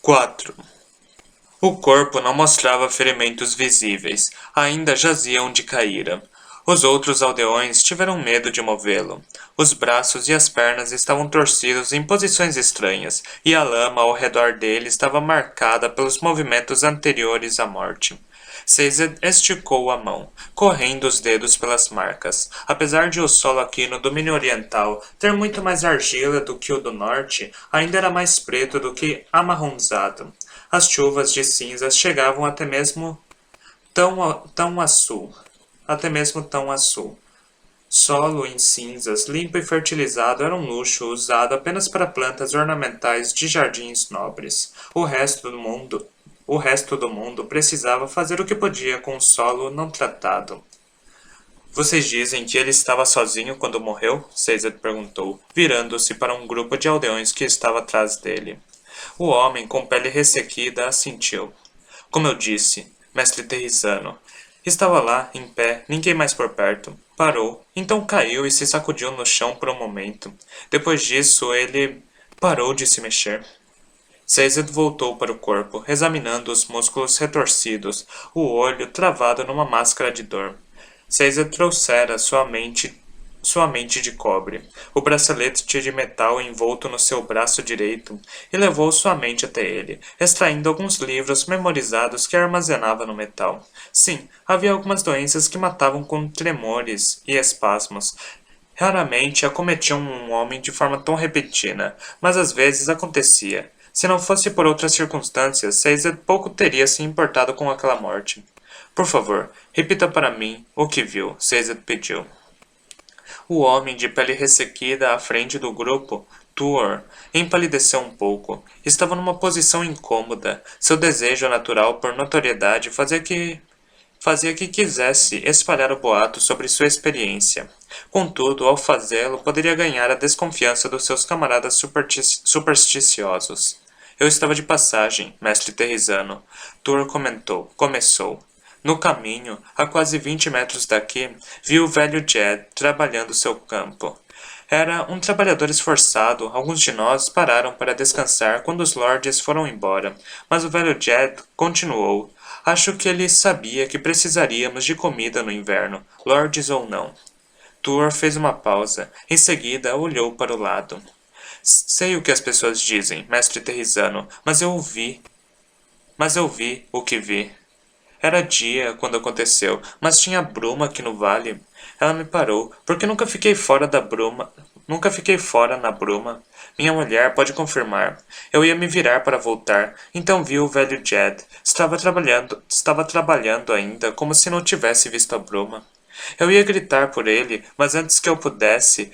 4. O corpo não mostrava ferimentos visíveis, ainda jazia onde caíra. Os outros aldeões tiveram medo de movê-lo. Os braços e as pernas estavam torcidos em posições estranhas, e a lama ao redor dele estava marcada pelos movimentos anteriores à morte. Caesar esticou a mão, correndo os dedos pelas marcas. Apesar de o solo aqui no domínio oriental ter muito mais argila do que o do norte, ainda era mais preto do que amarronzado. As chuvas de cinzas chegavam tão a sul, até mesmo tão a sul. Solo em cinzas, limpo e fertilizado era um luxo usado apenas para plantas ornamentais de jardins nobres. O resto do mundo precisava fazer o que podia com o solo não tratado. Vocês dizem que ele estava sozinho quando morreu? Caesar perguntou, virando-se para um grupo de aldeões que estava atrás dele. O homem com pele ressequida assentiu. Como eu disse, mestre Terrisano. Estava lá, em pé, ninguém mais por perto. Parou, então caiu e se sacudiu no chão por um momento. Depois disso, ele parou de se mexer. Caesar voltou para o corpo, examinando os músculos retorcidos, o olho travado numa máscara de dor. Caesar trouxera sua mente de cobre, o bracelete de metal envolto no seu braço direito, e levou sua mente até ele, extraindo alguns livros memorizados que armazenava no metal. Sim, havia algumas doenças que matavam com tremores e espasmos. Raramente acometiam um homem de forma tão repentina, mas às vezes acontecia. Se não fosse por outras circunstâncias, Caesar pouco teria se importado com aquela morte. Por favor, repita para mim o que viu, Caesar pediu. O homem de pele ressequida à frente do grupo, Tuor, empalideceu um pouco. Estava numa posição incômoda. Seu desejo natural por notoriedade fazia que quisesse espalhar o boato sobre sua experiência. Contudo, ao fazê-lo, poderia ganhar a desconfiança dos seus camaradas supersticiosos. Eu estava de passagem, mestre Terrisano. Tuor começou. No caminho, a quase 20 metros daqui, vi o velho Jed trabalhando seu campo. Era um trabalhador esforçado. Alguns de nós pararam para descansar quando os lords foram embora, mas o velho Jed continuou. Acho que ele sabia que precisaríamos de comida no inverno, lords ou não. Tuor fez uma pausa. Em seguida, olhou para o lado. Sei o que as pessoas dizem, mestre Terrisano, mas eu vi o que vi. Era dia quando aconteceu, mas tinha bruma aqui no vale. Ela me parou, porque nunca fiquei fora da bruma. Nunca fiquei fora na bruma. Minha mulher pode confirmar. Eu ia me virar para voltar, então vi o velho Jed. Estava trabalhando ainda, como se não tivesse visto a bruma. Eu ia gritar por ele, mas antes que eu pudesse,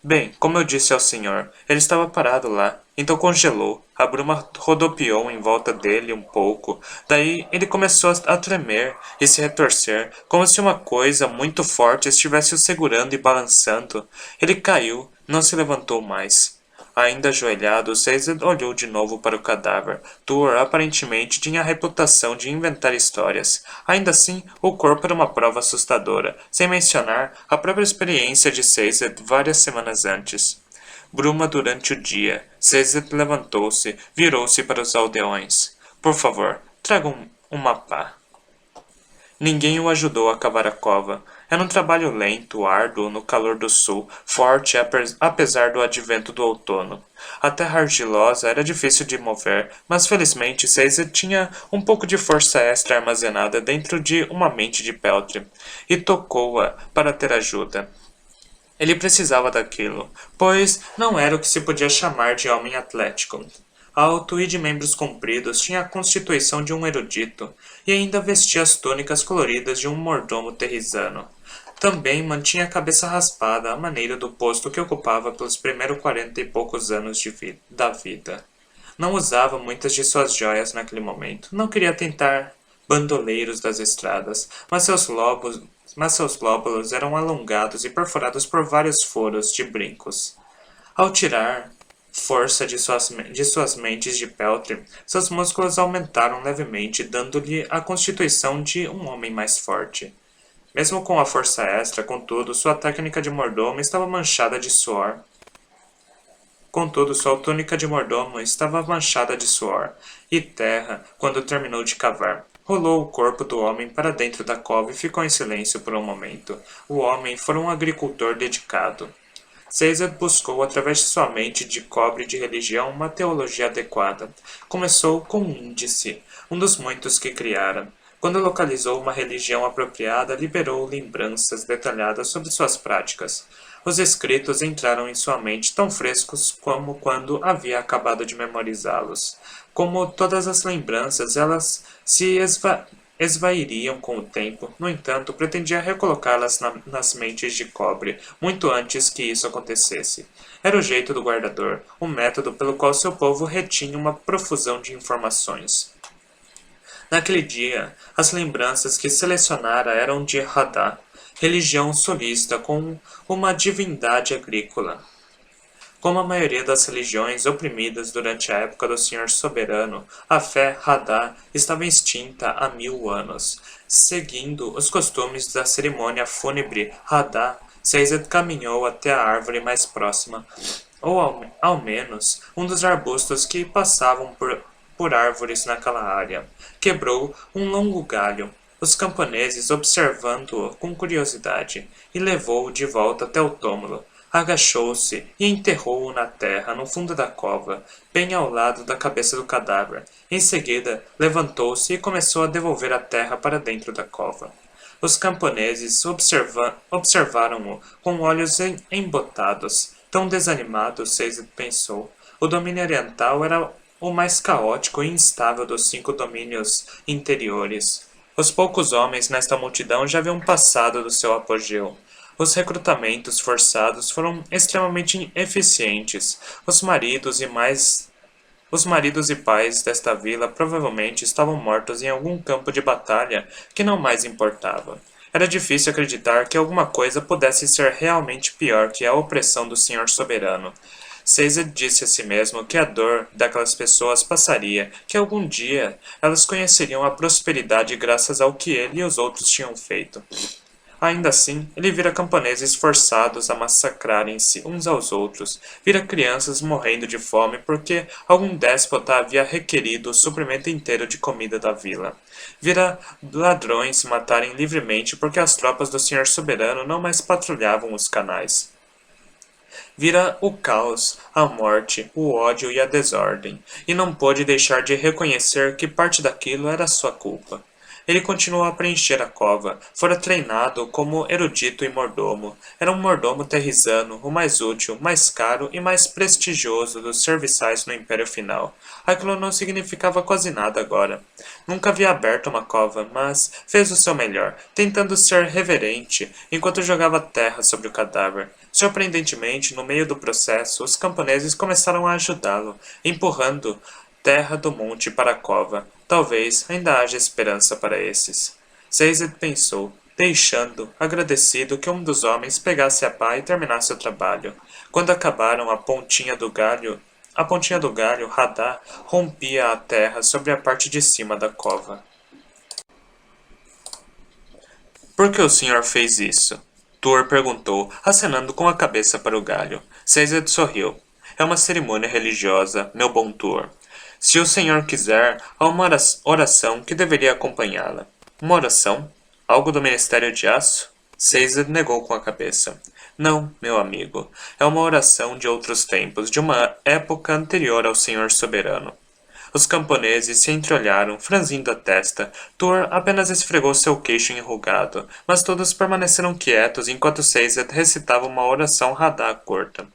Bem, como eu disse ao senhor, ele estava parado lá, então congelou. A bruma rodopiou em volta dele um pouco. Daí ele começou a tremer e se retorcer, como se uma coisa muito forte estivesse o segurando e balançando. Ele caiu, não se levantou mais. Ainda ajoelhado, Caesar olhou de novo para o cadáver. Tuor aparentemente tinha a reputação de inventar histórias. Ainda assim, o corpo era uma prova assustadora, sem mencionar a própria experiência de Caesar várias semanas antes. Bruma durante o dia. Caesar levantou-se, virou-se para os aldeões. Por favor, tragam uma pá. Ninguém o ajudou a cavar a cova. Era um trabalho lento, árduo, no calor do sul, forte apesar do advento do outono. A terra argilosa era difícil de mover, mas felizmente Caesar tinha um pouco de força extra armazenada dentro de uma mente de peltre, e tocou-a para ter ajuda. Ele precisava daquilo, pois não era o que se podia chamar de homem atlético. Alto e de membros compridos, tinha a constituição de um erudito, e ainda vestia as túnicas coloridas de um mordomo terrisano. Também mantinha a cabeça raspada à maneira do posto que ocupava pelos primeiros 40 e poucos anos da vida. Não usava muitas de suas joias naquele momento. Não queria tentar bandoleiros das estradas, mas seus lóbulos eram alongados e perfurados por vários furos de brincos. Ao tirar força de suas mentes de peltre, seus músculos aumentaram levemente, dando-lhe a constituição de um homem mais forte. Mesmo com a força extra, contudo, sua técnica de mordomo estava manchada de suor. Contudo, sua túnica de mordomo estava manchada de suor e terra quando terminou de cavar. Rolou o corpo do homem para dentro da cova e ficou em silêncio por um momento. O homem foi um agricultor dedicado. Caesar buscou, através de sua mente de cobre de religião, uma teologia adequada. Começou com um índice, um dos muitos que criara. Quando localizou uma religião apropriada, liberou lembranças detalhadas sobre suas práticas. Os escritos entraram em sua mente tão frescos como quando havia acabado de memorizá-los. Como todas as lembranças, elas se esvairiam com o tempo. No entanto, pretendia recolocá-las nas mentes de cobre, muito antes que isso acontecesse. Era o jeito do guardador, o método pelo qual seu povo retinha uma profusão de informações. Naquele dia, as lembranças que selecionara eram de Hadá, religião solista com uma divindade agrícola. Como a maioria das religiões oprimidas durante a época do Senhor Soberano, a fé Hadá estava extinta há 1000 anos. Seguindo os costumes da cerimônia fúnebre Hadá, Seized caminhou até a árvore mais próxima, ou ao menos um dos arbustos que passavam por árvores naquela área. Quebrou um longo galho, os camponeses observando-o com curiosidade, e levou-o de volta até o túmulo. Agachou-se e enterrou-o na terra, no fundo da cova, bem ao lado da cabeça do cadáver. Em seguida, levantou-se e começou a devolver a terra para dentro da cova. Os camponeses observaram-o com olhos embotados. Tão desanimado, Caesar pensou. O domínio oriental era o mais caótico e instável dos 5 domínios interiores. Os poucos homens nesta multidão já haviam passado do seu apogeu. Os recrutamentos forçados foram extremamente eficientes. Os maridos e pais desta vila provavelmente estavam mortos em algum campo de batalha que não mais importava. Era difícil acreditar que alguma coisa pudesse ser realmente pior que a opressão do Senhor Soberano. Caesar disse a si mesmo que a dor daquelas pessoas passaria, que algum dia elas conheceriam a prosperidade graças ao que ele e os outros tinham feito. Ainda assim, ele vira camponeses forçados a massacrarem-se uns aos outros, vira crianças morrendo de fome porque algum déspota havia requerido o suprimento inteiro de comida da vila. Vira ladrões se matarem livremente porque as tropas do Senhor Soberano não mais patrulhavam os canais. Vira o caos, a morte, o ódio e a desordem, e não pôde deixar de reconhecer que parte daquilo era sua culpa. Ele continuou a preencher a cova. Fora treinado como erudito e mordomo. Era um mordomo terrisano, o mais útil, mais caro e mais prestigioso dos serviçais no Império Final. Aquilo não significava quase nada agora. Nunca havia aberto uma cova, mas fez o seu melhor, tentando ser reverente, enquanto jogava terra sobre o cadáver. Surpreendentemente, no meio do processo, os camponeses começaram a ajudá-lo, empurrando terra do monte para a cova. Talvez ainda haja esperança para esses. Caesar pensou, deixando, agradecido, que um dos homens pegasse a pá e terminasse o trabalho. Quando acabaram a pontinha do galho, Hadá rompia a terra sobre a parte de cima da cova. Por que o senhor fez isso? Thor perguntou, acenando com a cabeça para o galho. Caesar sorriu. É uma cerimônia religiosa, meu bom Thor. Se o senhor quiser, há uma oração que deveria acompanhá-la. Uma oração? Algo do Ministério de Aço? Caesar negou com a cabeça. Não, meu amigo. É uma oração de outros tempos, de uma época anterior ao Senhor Soberano. Os camponeses se entreolharam, franzindo a testa. Thor apenas esfregou seu queixo enrugado, mas todos permaneceram quietos enquanto Caesar recitava uma oração Hadá curta.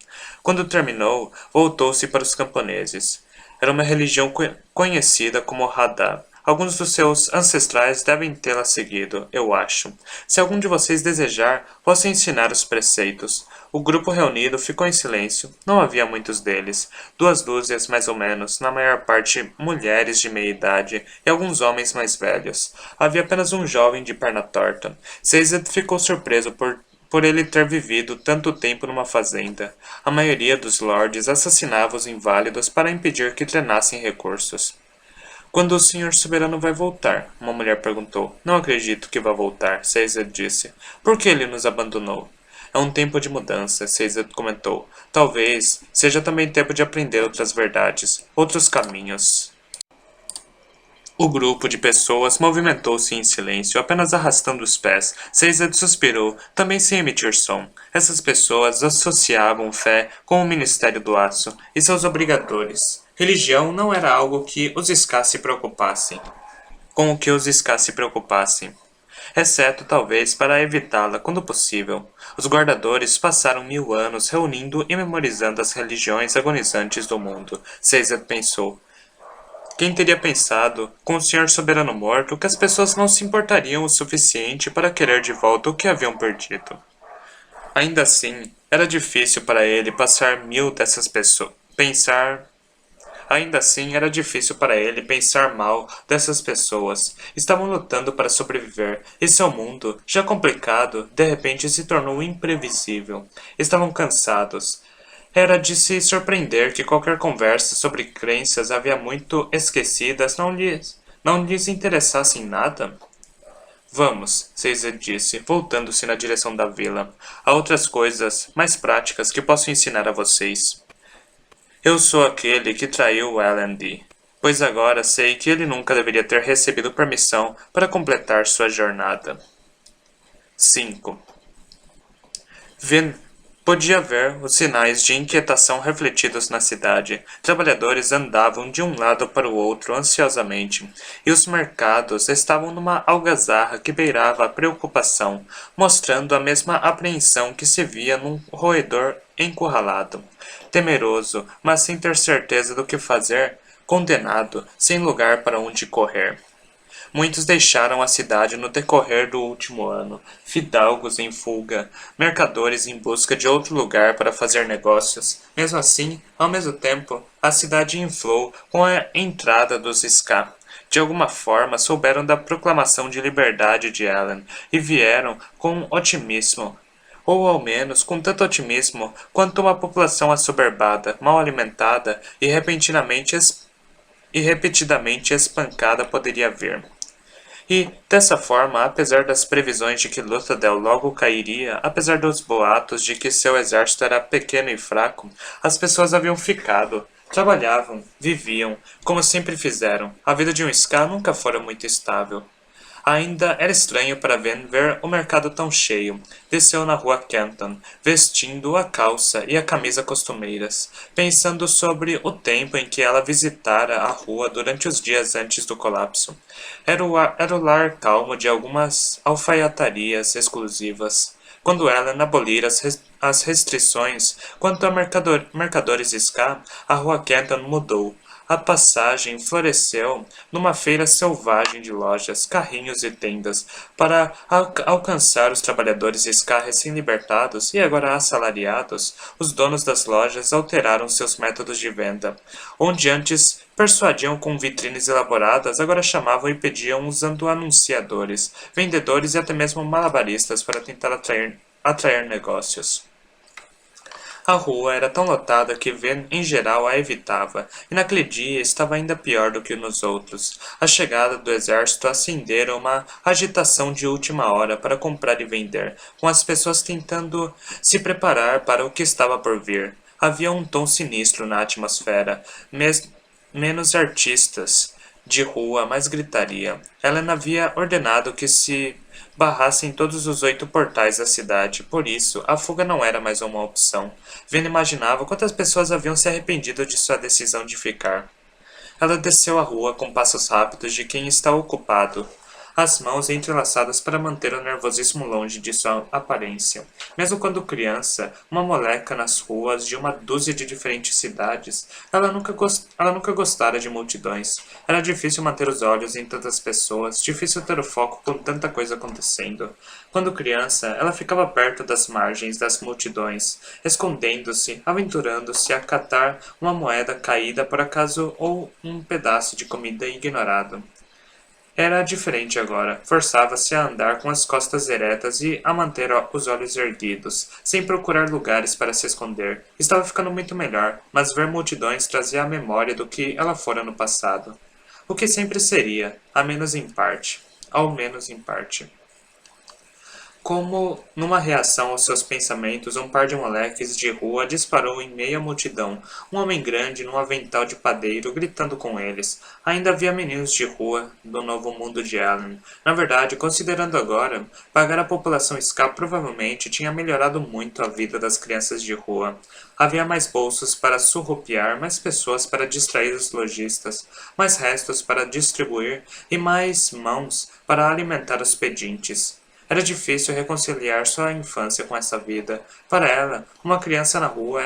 Quando terminou, voltou-se para os camponeses. Era uma religião conhecida como Hadá. Alguns dos seus ancestrais devem tê-la seguido, eu acho. Se algum de vocês desejar, posso ensinar os preceitos. O grupo reunido ficou em silêncio. Não havia muitos deles. 2 dúzias, mais ou menos, na maior parte mulheres de meia idade e alguns homens mais velhos. Havia apenas um jovem de perna torta. Caesar ficou surpreso por ele ter vivido tanto tempo numa fazenda. A maioria dos lords assassinava os inválidos para impedir que treinassem recursos. Quando o senhor soberano vai voltar? Uma mulher perguntou. Não acredito que vá voltar, Caesar disse. Por que ele nos abandonou? É um tempo de mudança, Caesar comentou. Talvez seja também tempo de aprender outras verdades, outros caminhos. O grupo de pessoas movimentou-se em silêncio, apenas arrastando os pés. Caesar suspirou, também sem emitir som. Essas pessoas associavam fé com o Ministério do Aço e seus obrigadores. Religião não era algo que os Ska se preocupassem. Com o que os Ska se preocupassem. Exceto talvez para evitá-la quando possível. Os guardadores passaram 1000 anos reunindo e memorizando as religiões agonizantes do mundo. Caesar pensou. Quem teria pensado, com o senhor soberano morto, que as pessoas não se importariam o suficiente para querer de volta o que haviam perdido? Ainda assim, era difícil para ele passar 1000 dessas pessoas. Ainda assim, era difícil para ele pensar mal dessas pessoas. Estavam lutando para sobreviver, e seu mundo, já complicado, de repente se tornou imprevisível. Estavam cansados. Era de se surpreender que qualquer conversa sobre crenças havia muito esquecidas não lhes interessasse em nada. Vamos, Caesar disse, voltando-se na direção da vila. Há outras coisas, mais práticas, que posso ensinar a vocês. Eu sou aquele que traiu L&D, pois agora sei que ele nunca deveria ter recebido permissão para completar sua jornada. 5. Vin podia ver os sinais de inquietação refletidos na cidade. Trabalhadores andavam de um lado para o outro ansiosamente, e os mercados estavam numa algazarra que beirava a preocupação, mostrando a mesma apreensão que se via num roedor encurralado. Temeroso, mas sem ter certeza do que fazer, condenado, sem lugar para onde correr. Muitos deixaram a cidade no decorrer do último ano, fidalgos em fuga, mercadores em busca de outro lugar para fazer negócios. Mesmo assim, ao mesmo tempo, a cidade inflou com a entrada dos Ska. De alguma forma, souberam da proclamação de liberdade de Allen e vieram com otimismo, ou ao menos com tanto otimismo quanto uma população assoberbada, mal alimentada e repetidamente espancada poderia vir. E, dessa forma, apesar das previsões de que Luthadel logo cairia, apesar dos boatos de que seu exército era pequeno e fraco, as pessoas haviam ficado, trabalhavam, viviam, como sempre fizeram. A vida de um Ska nunca fora muito estável. Ainda era estranho para Van ver o mercado tão cheio. Desceu na rua Kenton, vestindo a calça e a camisa costumeiras, pensando sobre o tempo em que ela visitara a rua durante os dias antes do colapso. Era o lar calmo de algumas alfaiatarias exclusivas. Quando ela abolira as restrições quanto a mercadores Ska, a rua Kenton mudou. A passagem floresceu numa feira selvagem de lojas, carrinhos e tendas, para alcançar os trabalhadores Ska recém-libertados e agora assalariados. Os donos das lojas alteraram seus métodos de venda. Onde antes persuadiam com vitrines elaboradas, agora chamavam e pediam usando anunciadores, vendedores e até mesmo malabaristas para tentar atrair negócios. A rua era tão lotada que Van, em geral, a evitava, e naquele dia estava ainda pior do que nos outros. A chegada do exército acendera uma agitação de última hora para comprar e vender, com as pessoas tentando se preparar para o que estava por vir. Havia um tom sinistro na atmosfera, menos artistas de rua, mais gritaria. Ellen havia ordenado que se barrassem todos os 8 portais da cidade, por isso, a fuga não era mais uma opção. Vena imaginava quantas pessoas haviam se arrependido de sua decisão de ficar. Ela desceu a rua com passos rápidos de quem está ocupado, as mãos entrelaçadas para manter o nervosismo longe de sua aparência. Mesmo quando criança, uma moleca nas ruas de uma dúzia de diferentes cidades, ela nunca gostara de multidões. Era difícil manter os olhos em tantas pessoas, difícil ter o foco com tanta coisa acontecendo. Quando criança, ela ficava perto das margens das multidões, escondendo-se, aventurando-se a catar uma moeda caída por acaso ou um pedaço de comida ignorado. Era diferente agora. Forçava-se a andar com as costas eretas e a manter os olhos erguidos, sem procurar lugares para se esconder. Estava ficando muito melhor, mas ver multidões trazia a memória do que ela fora no passado. O que sempre seria, ao menos em parte. Como numa reação aos seus pensamentos, um par de moleques de rua disparou em meio à multidão. Um homem grande, num avental de padeiro, gritando com eles. Ainda havia meninos de rua do novo mundo de Alan. Na verdade, considerando agora, pagar a população Ska provavelmente tinha melhorado muito a vida das crianças de rua. Havia mais bolsos para surrupiar, mais pessoas para distrair os lojistas, mais restos para distribuir e mais mãos para alimentar os pedintes. Era difícil reconciliar sua infância com essa vida. Para ela, uma criança na rua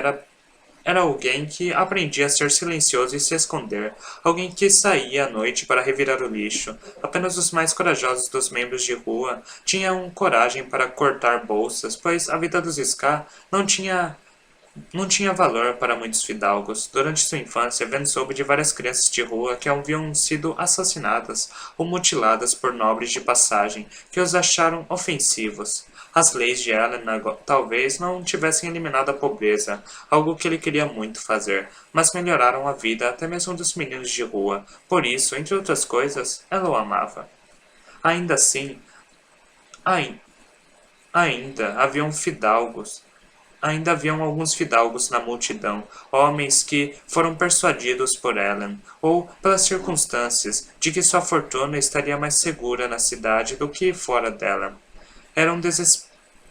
era alguém que aprendia a ser silencioso e se esconder, alguém que saía à noite para revirar o lixo. Apenas os mais corajosos dos membros de rua tinham coragem para cortar bolsas, pois a vida dos Ska não tinha valor para muitos fidalgos. Durante sua infância, Ben soube de várias crianças de rua que haviam sido assassinadas ou mutiladas por nobres de passagem, que os acharam ofensivos. As leis de Ellen talvez não tivessem eliminado a pobreza, algo que ele queria muito fazer, mas melhoraram a vida até mesmo dos meninos de rua. Por isso, entre outras coisas, ela o amava. Ainda assim, ai- ainda haviam fidalgos Ainda haviam alguns fidalgos na multidão, homens que foram persuadidos por Ellen, ou pelas circunstâncias, de que sua fortuna estaria mais segura na cidade do que fora dela. Eram,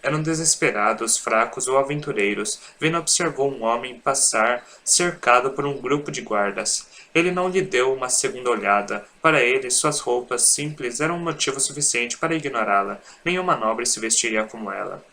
eram desesperados, fracos ou aventureiros. Vena observou um homem passar cercado por um grupo de guardas. Ele não lhe deu uma segunda olhada. Para ele, suas roupas simples eram um motivo suficiente para ignorá-la. Nenhuma nobre se vestiria como ela.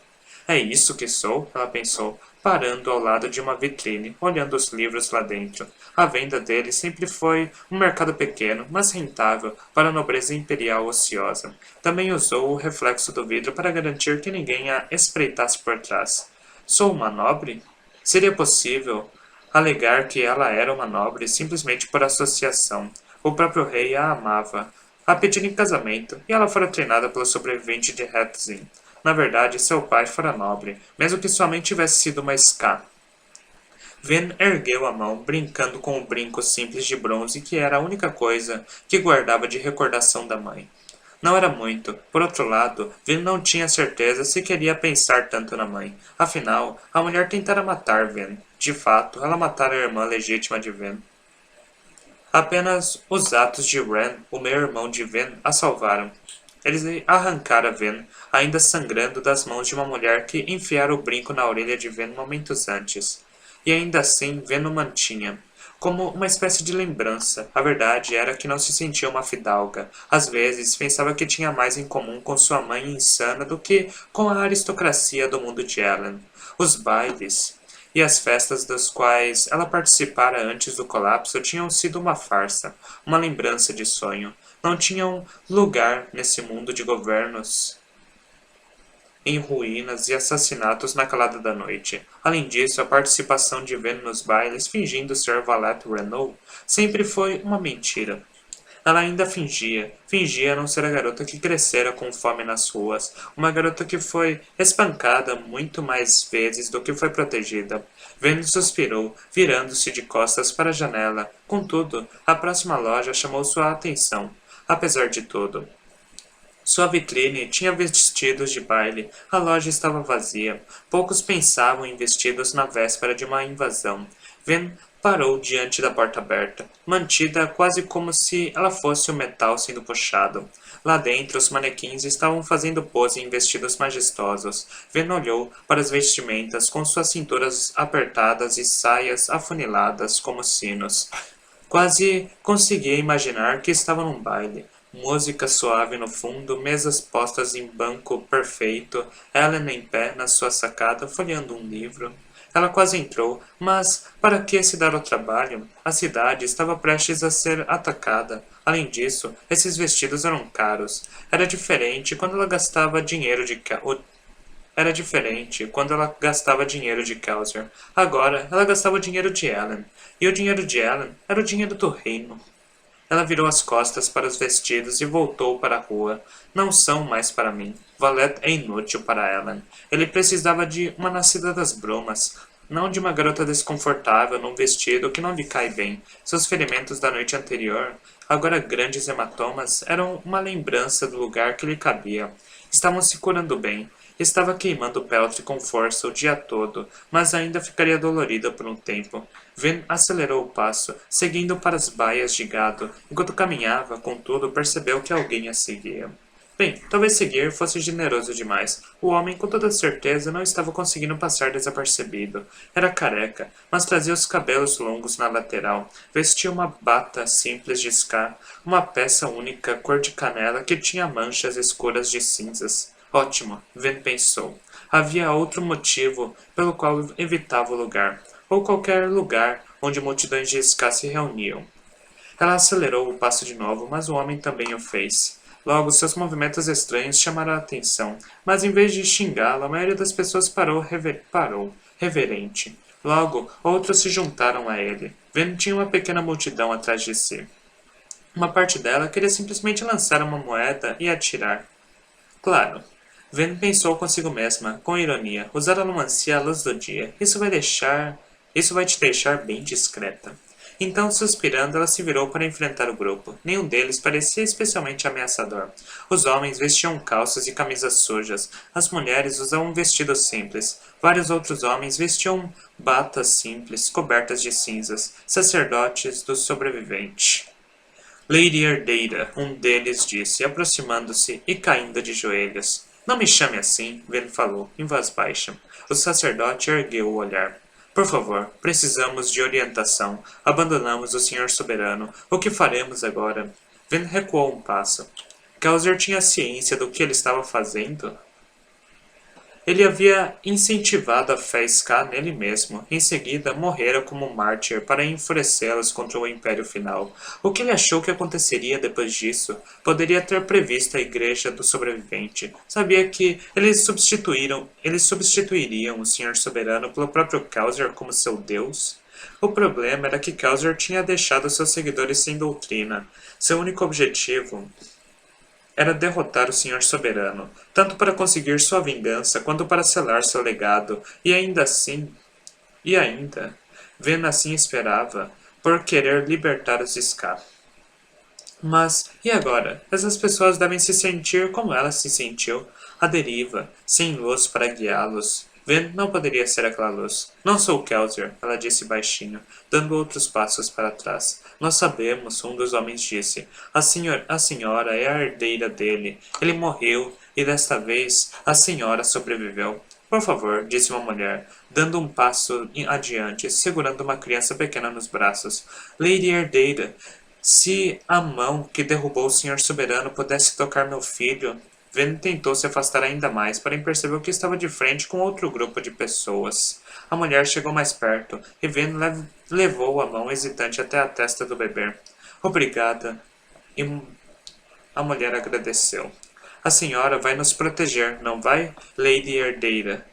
É isso que sou? Ela pensou, parando ao lado de uma vitrine, olhando os livros lá dentro. A venda deles sempre foi um mercado pequeno, mas rentável para a nobreza imperial ociosa. Também usou o reflexo do vidro para garantir que ninguém a espreitasse por trás. Sou uma nobre? Seria possível alegar que ela era uma nobre simplesmente por associação. O próprio rei a amava, a pediu em casamento, e ela fora treinada pelo sobrevivente de Hatzin. Na verdade, seu pai fora nobre, mesmo que sua mãe tivesse sido uma Ska. Ven ergueu a mão, brincando com o brinco simples de bronze que era a única coisa que guardava de recordação da mãe. Não era muito. Por outro lado, Ven não tinha certeza se queria pensar tanto na mãe. Afinal, a mulher tentara matar Ven. De fato, ela matara a irmã legítima de Ven. Apenas os atos de Ren, o meio-irmão de Ven, a salvaram. Eles arrancaram Ven, ainda sangrando das mãos de uma mulher que enfiara o brinco na orelha de Ven momentos antes. E ainda assim, Ven o mantinha, como uma espécie de lembrança. A verdade era que não se sentia uma fidalga. Às vezes, pensava que tinha mais em comum com sua mãe insana do que com a aristocracia do mundo de Ellen. Os bailes e as festas das quais ela participara antes do colapso tinham sido uma farsa, uma lembrança de sonho. Não tinham lugar nesse mundo de governos em ruínas e assassinatos na calada da noite. Além disso, a participação de Ven nos bailes, fingindo ser Valette Renault, sempre foi uma mentira. Ela ainda fingia não ser a garota que crescera com fome nas ruas, uma garota que foi espancada muito mais vezes do que foi protegida. Ven suspirou, virando-se de costas para a janela. Contudo, a próxima loja chamou sua atenção. Apesar de tudo, sua vitrine tinha vestidos de baile. A loja estava vazia. Poucos pensavam em vestidos na véspera de uma invasão. Ven parou diante da porta aberta, mantida quase como se ela fosse o metal sendo puxado. Lá dentro, os manequins estavam fazendo pose em vestidos majestosos. Ven olhou para as vestimentas com suas cinturas apertadas e saias afuniladas como sinos. Quase conseguia imaginar que estava num baile. Música suave no fundo, mesas postas em banco perfeito, Ellen em pé na sua sacada, folheando um livro. Ela quase entrou, mas para que se dar ao trabalho? A cidade estava prestes a ser atacada. Além disso, esses vestidos eram caros. Era diferente quando ela gastava dinheiro de Kelsey. Agora, ela gastava dinheiro de Ellen. E o dinheiro de Ellen era o dinheiro do reino. Ela virou as costas para os vestidos e voltou para a rua. Não são mais para mim. Valette é inútil para Ellen. Ele precisava de uma nascida das brumas, não de uma garota desconfortável num vestido que não lhe cai bem. Seus ferimentos da noite anterior, agora grandes hematomas, eram uma lembrança do lugar que lhe cabia. Estavam se curando bem, Estava queimando o peltre com força o dia todo, mas ainda ficaria dolorida por um tempo. Ven acelerou o passo, seguindo para as baias de gado. Enquanto caminhava, contudo, percebeu que alguém a seguia. Bem, talvez seguir fosse generoso demais. O homem, com toda certeza, não estava conseguindo passar desapercebido. Era careca, mas trazia os cabelos longos na lateral. Vestia uma bata simples de scar, uma peça única cor de canela que tinha manchas escuras de cinzas. Ótimo, Ven pensou. Havia outro motivo pelo qual evitava o lugar, ou qualquer lugar onde multidões de Ska se reuniam. Ela acelerou o passo de novo, mas o homem também o fez. Logo, seus movimentos estranhos chamaram a atenção, mas em vez de xingá-lo, a maioria das pessoas parou, reverente. Logo, outros se juntaram a ele. Vendo tinha uma pequena multidão atrás de si. Uma parte dela queria simplesmente lançar uma moeda e atirar. Claro. Ven pensou consigo mesma, com ironia. Usar a lumancia à luz do dia. Isso vai te deixar bem discreta. Então, suspirando, ela se virou para enfrentar o grupo. Nenhum deles parecia especialmente ameaçador. Os homens vestiam calças e camisas sujas. As mulheres usavam vestidos simples. Vários outros homens vestiam batas simples, cobertas de cinzas. Sacerdotes do sobrevivente. Lady Herdeira, um deles disse, aproximando-se e caindo de joelhos. Não me chame assim, Ven falou, em voz baixa. O sacerdote ergueu o olhar. Por favor, precisamos de orientação. Abandonamos o Senhor Soberano. O que faremos agora? Ven recuou um passo. Kauser tinha ciência do que ele estava fazendo? Ele havia incentivado a fé Ska nele mesmo. Em seguida, morrera como mártir para enfurecê-los contra o Império Final. O que ele achou que aconteceria depois disso? Poderia ter previsto a Igreja do Sobrevivente. Sabia que eles substituiriam o Senhor Soberano pelo próprio Kauser como seu Deus? O problema era que Kauser tinha deixado seus seguidores sem doutrina. Seu único objetivo era derrotar o Senhor Soberano, tanto para conseguir sua vingança quanto para selar seu legado, e ainda, Ven assim esperava, por querer libertar os Ska. Mas, e agora? Essas pessoas devem se sentir como ela se sentiu, à deriva, sem luz para guiá-los. Ven não poderia ser aquela luz. Não sou Kelsier, ela disse baixinho, dando outros passos para trás. Nós sabemos, um dos homens disse. A senhora é a herdeira dele. Ele morreu, e desta vez a senhora sobreviveu. Por favor, disse uma mulher, dando um passo adiante, segurando uma criança pequena nos braços. Lady Herdeira, se a mão que derrubou o Senhor Soberano pudesse tocar meu filho... Ven tentou se afastar ainda mais, porém percebeu que estava de frente com outro grupo de pessoas. A mulher chegou mais perto, e Ven levou a mão hesitante até a testa do bebê. Obrigada. E a mulher agradeceu. A senhora vai nos proteger, não vai, Lady Herdeira?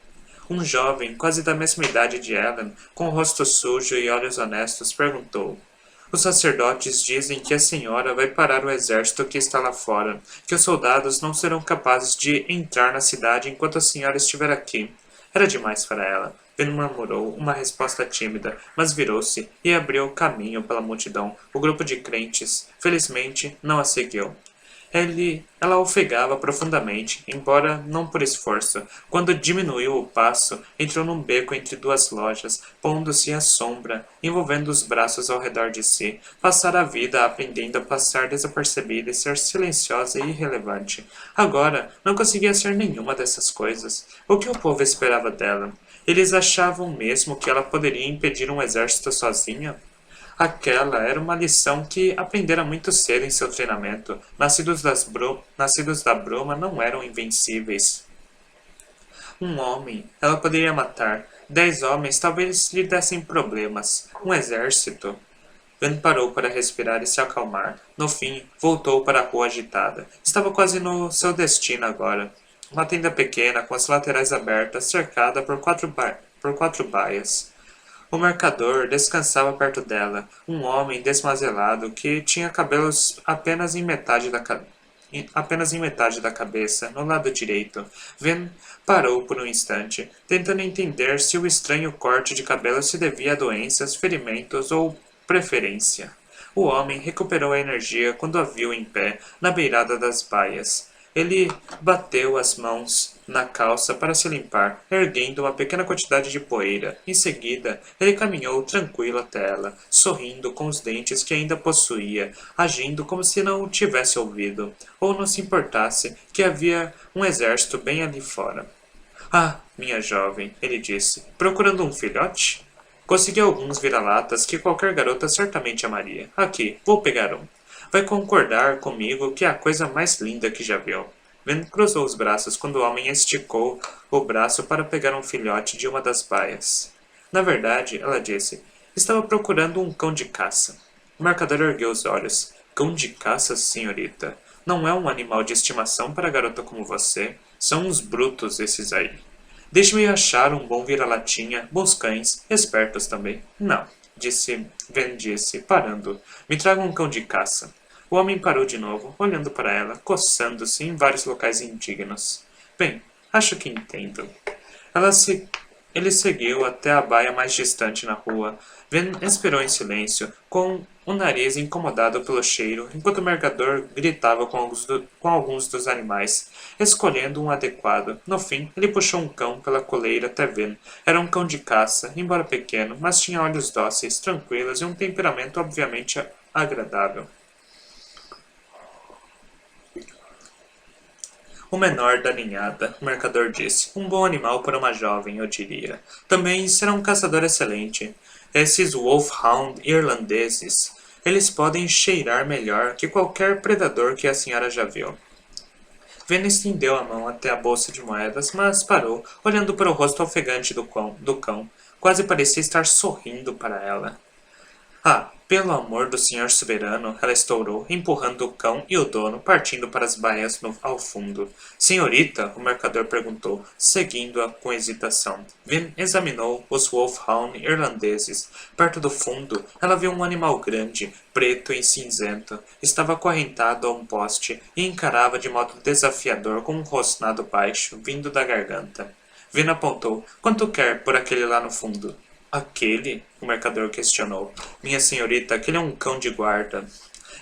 Um jovem, quase da mesma idade de Ellen, com o rosto sujo e olhos honestos, perguntou. Os sacerdotes dizem que a senhora vai parar o exército que está lá fora, que os soldados não serão capazes de entrar na cidade enquanto a senhora estiver aqui. Era demais para ela. Ben murmurou uma resposta tímida, mas virou-se e abriu caminho pela multidão. O grupo de crentes, felizmente, não a seguiu. Ela ofegava profundamente, embora não por esforço. Quando diminuiu o passo, entrou num beco entre duas lojas, pondo-se à sombra, envolvendo os braços ao redor de si. Passara a vida aprendendo a passar desapercebida e ser silenciosa e irrelevante. Agora, não conseguia ser nenhuma dessas coisas. O que o povo esperava dela? Eles achavam mesmo que ela poderia impedir um exército sozinha? Aquela era uma lição que aprendera muito cedo em seu treinamento. Nascidos da bruma não eram invencíveis. Um homem, ela poderia matar. 10 homens talvez lhe dessem problemas. Um exército. Ben parou para respirar e se acalmar. No fim, voltou para a rua agitada. Estava quase no seu destino agora. Uma tenda pequena, com as laterais abertas, cercada por quatro baias. O mercador descansava perto dela, um homem desmazelado que tinha cabelos apenas em metade da cabeça, no lado direito. Ven parou por um instante, tentando entender se o estranho corte de cabelo se devia a doenças, ferimentos ou preferência. O homem recuperou a energia quando a viu em pé, na beirada das baias. Ele bateu as mãos na calça para se limpar, erguendo uma pequena quantidade de poeira. Em seguida, ele caminhou tranquilo até ela, sorrindo com os dentes que ainda possuía, agindo como se não o tivesse ouvido, ou não se importasse que havia um exército bem ali fora. Ah, minha jovem, ele disse, procurando um filhote? Consegui alguns vira-latas que qualquer garota certamente amaria. Aqui, vou pegar um. Vai concordar comigo que é a coisa mais linda que já viu. Ben cruzou os braços quando o homem esticou o braço para pegar um filhote de uma das baias. Na verdade, ela disse, estava procurando um cão de caça. O marcador ergueu os olhos. Cão de caça, senhorita? Não é um animal de estimação para garota como você. São uns brutos esses aí. Deixe-me achar um bom vira-latinha, bons cães, espertos também. Não, disse, parando. Me traga um cão de caça. O homem parou de novo, olhando para ela, coçando-se em vários locais indignos. Bem, acho que entendo. Ela se Ele seguiu até a baia mais distante na rua. Ven esperou em silêncio, com o nariz incomodado pelo cheiro, enquanto o mercador gritava com alguns dos animais, escolhendo um adequado. No fim, ele puxou um cão pela coleira até Ven. Era um cão de caça, embora pequeno, mas tinha olhos dóceis, tranquilos e um temperamento obviamente agradável. O menor da ninhada, o mercador disse. Um bom animal para uma jovem, eu diria. Também será um caçador excelente. Esses Wolfhound irlandeses, eles podem cheirar melhor que qualquer predador que a senhora já viu. Vena estendeu a mão até a bolsa de moedas, mas parou, olhando para o rosto ofegante do cão. Quase parecia estar sorrindo para ela. Ah, pelo amor do senhor soberano, ela estourou, empurrando o cão e o dono, partindo para as baias ao fundo. Senhorita? O mercador perguntou, seguindo-a com hesitação. Vin examinou os Wolfhound irlandeses. Perto do fundo, ela viu um animal grande, preto e cinzento. Estava acorrentado a um poste e encarava de modo desafiador com um rosnado baixo, vindo da garganta. Vin apontou. Quanto quer por aquele lá no fundo? Aquele? O mercador questionou. Minha senhorita, aquele é um cão de guarda.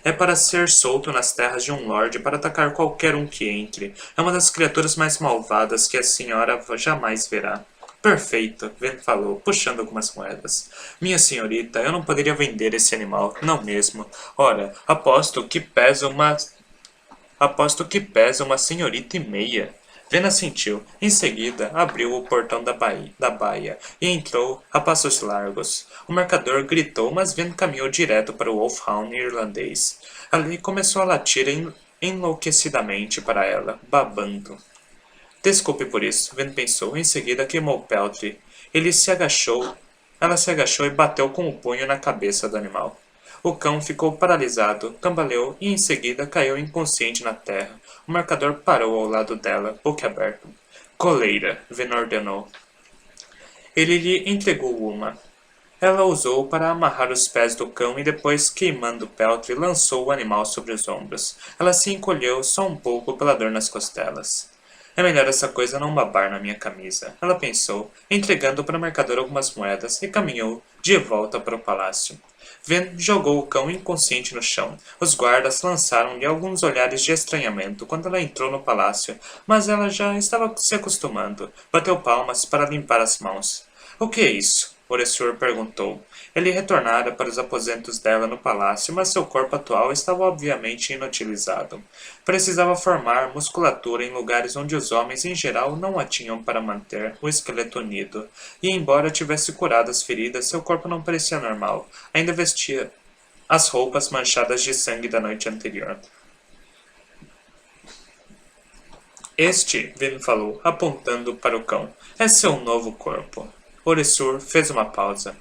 É para ser solto nas terras de um lorde para atacar qualquer um que entre. É uma das criaturas mais malvadas que a senhora jamais verá. Perfeito, Ven falou, puxando algumas moedas. Minha senhorita, eu não poderia vender esse animal, não mesmo. Ora, aposto que pesa uma senhorita e meia. Vena sentiu. Em seguida, abriu o portão da baia e entrou a passos largos. O marcador gritou, mas Ven caminhou direto para o Wolfhound irlandês. Ali começou a latir enlouquecidamente para ela, babando. Desculpe por isso, Ven pensou. Em seguida, queimou Peltry. Ela se agachou e bateu com o punho na cabeça do animal. O cão ficou paralisado, cambaleou e em seguida caiu inconsciente na terra. O marcador parou ao lado dela, boquiaberto. Coleira, Ven ordenou. Ele lhe entregou uma. Ela usou para amarrar os pés do cão e depois, queimando Peltry, lançou o animal sobre os ombros. Ela se encolheu só um pouco pela dor nas costelas. É melhor essa coisa não babar na minha camisa, ela pensou, entregando para o mercador algumas moedas e caminhou de volta para o palácio. Ven jogou o cão inconsciente no chão. Os guardas lançaram-lhe alguns olhares de estranhamento quando ela entrou no palácio, mas ela já estava se acostumando. Bateu palmas para limpar as mãos. O que é isso? Oressur perguntou. Ele retornara para os aposentos dela no palácio, mas seu corpo atual estava obviamente inutilizado. Precisava formar musculatura em lugares onde os homens em geral não a tinham para manter o esqueleto unido. E embora tivesse curado as feridas, seu corpo não parecia normal. Ainda vestia as roupas manchadas de sangue da noite anterior. Este, Vin falou, apontando para o cão, é seu novo corpo. Oressur fez uma pausa.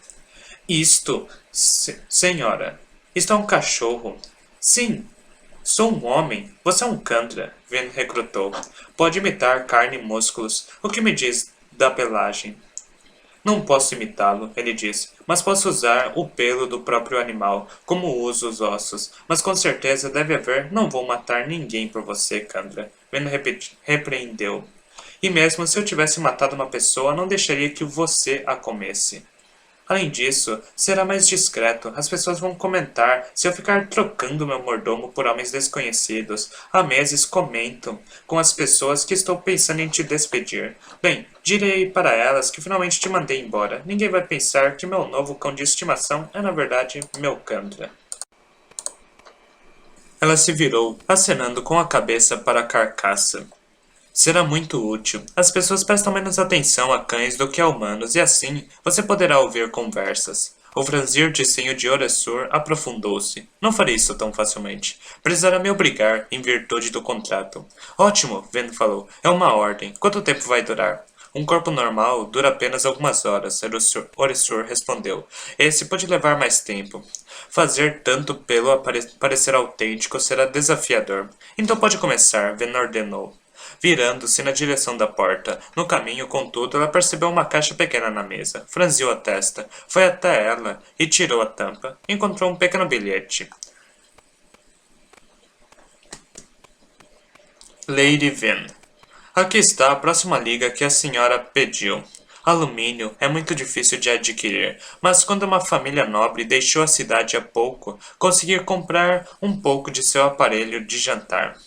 Isto, senhora, isto é um cachorro. Sim, sou um homem. Você é um Candra, Ven recrutou. Pode imitar carne e músculos. O que me diz da pelagem? Não posso imitá-lo, ele disse, mas posso usar o pelo do próprio animal, como uso os ossos. Mas com certeza deve haver, não vou matar ninguém por você, Candra. Ven repreendeu. E mesmo se eu tivesse matado uma pessoa, não deixaria que você a comesse. Além disso, será mais discreto. As pessoas vão comentar se eu ficar trocando meu mordomo por homens desconhecidos. Há meses comento com as pessoas que estou pensando em te despedir. Bem, direi para elas que finalmente te mandei embora. Ninguém vai pensar que meu novo cão de estimação é na verdade meu Candra. Ela se virou, acenando com a cabeça para a carcaça. Será muito útil. As pessoas prestam menos atenção a cães do que a humanos, e assim você poderá ouvir conversas. O franzir de senho de Oressur aprofundou-se. Não farei isso tão facilmente. Precisará me obrigar, em virtude do contrato. Ótimo, Ven falou. É uma ordem. Quanto tempo vai durar? Um corpo normal dura apenas algumas horas, Oressur respondeu. Esse pode levar mais tempo. Fazer tanto pelo parecer autêntico será desafiador. Então pode começar, Ven ordenou virando-se na direção da porta. No caminho, contudo, ela percebeu uma caixa pequena na mesa. Franziu a testa, foi até ela e tirou a tampa. Encontrou um pequeno bilhete. Lady Vin. Aqui está a próxima liga que a senhora pediu. Alumínio é muito difícil de adquirir, mas quando uma família nobre deixou a cidade há pouco, consegui comprar um pouco de seu aparelho de jantar.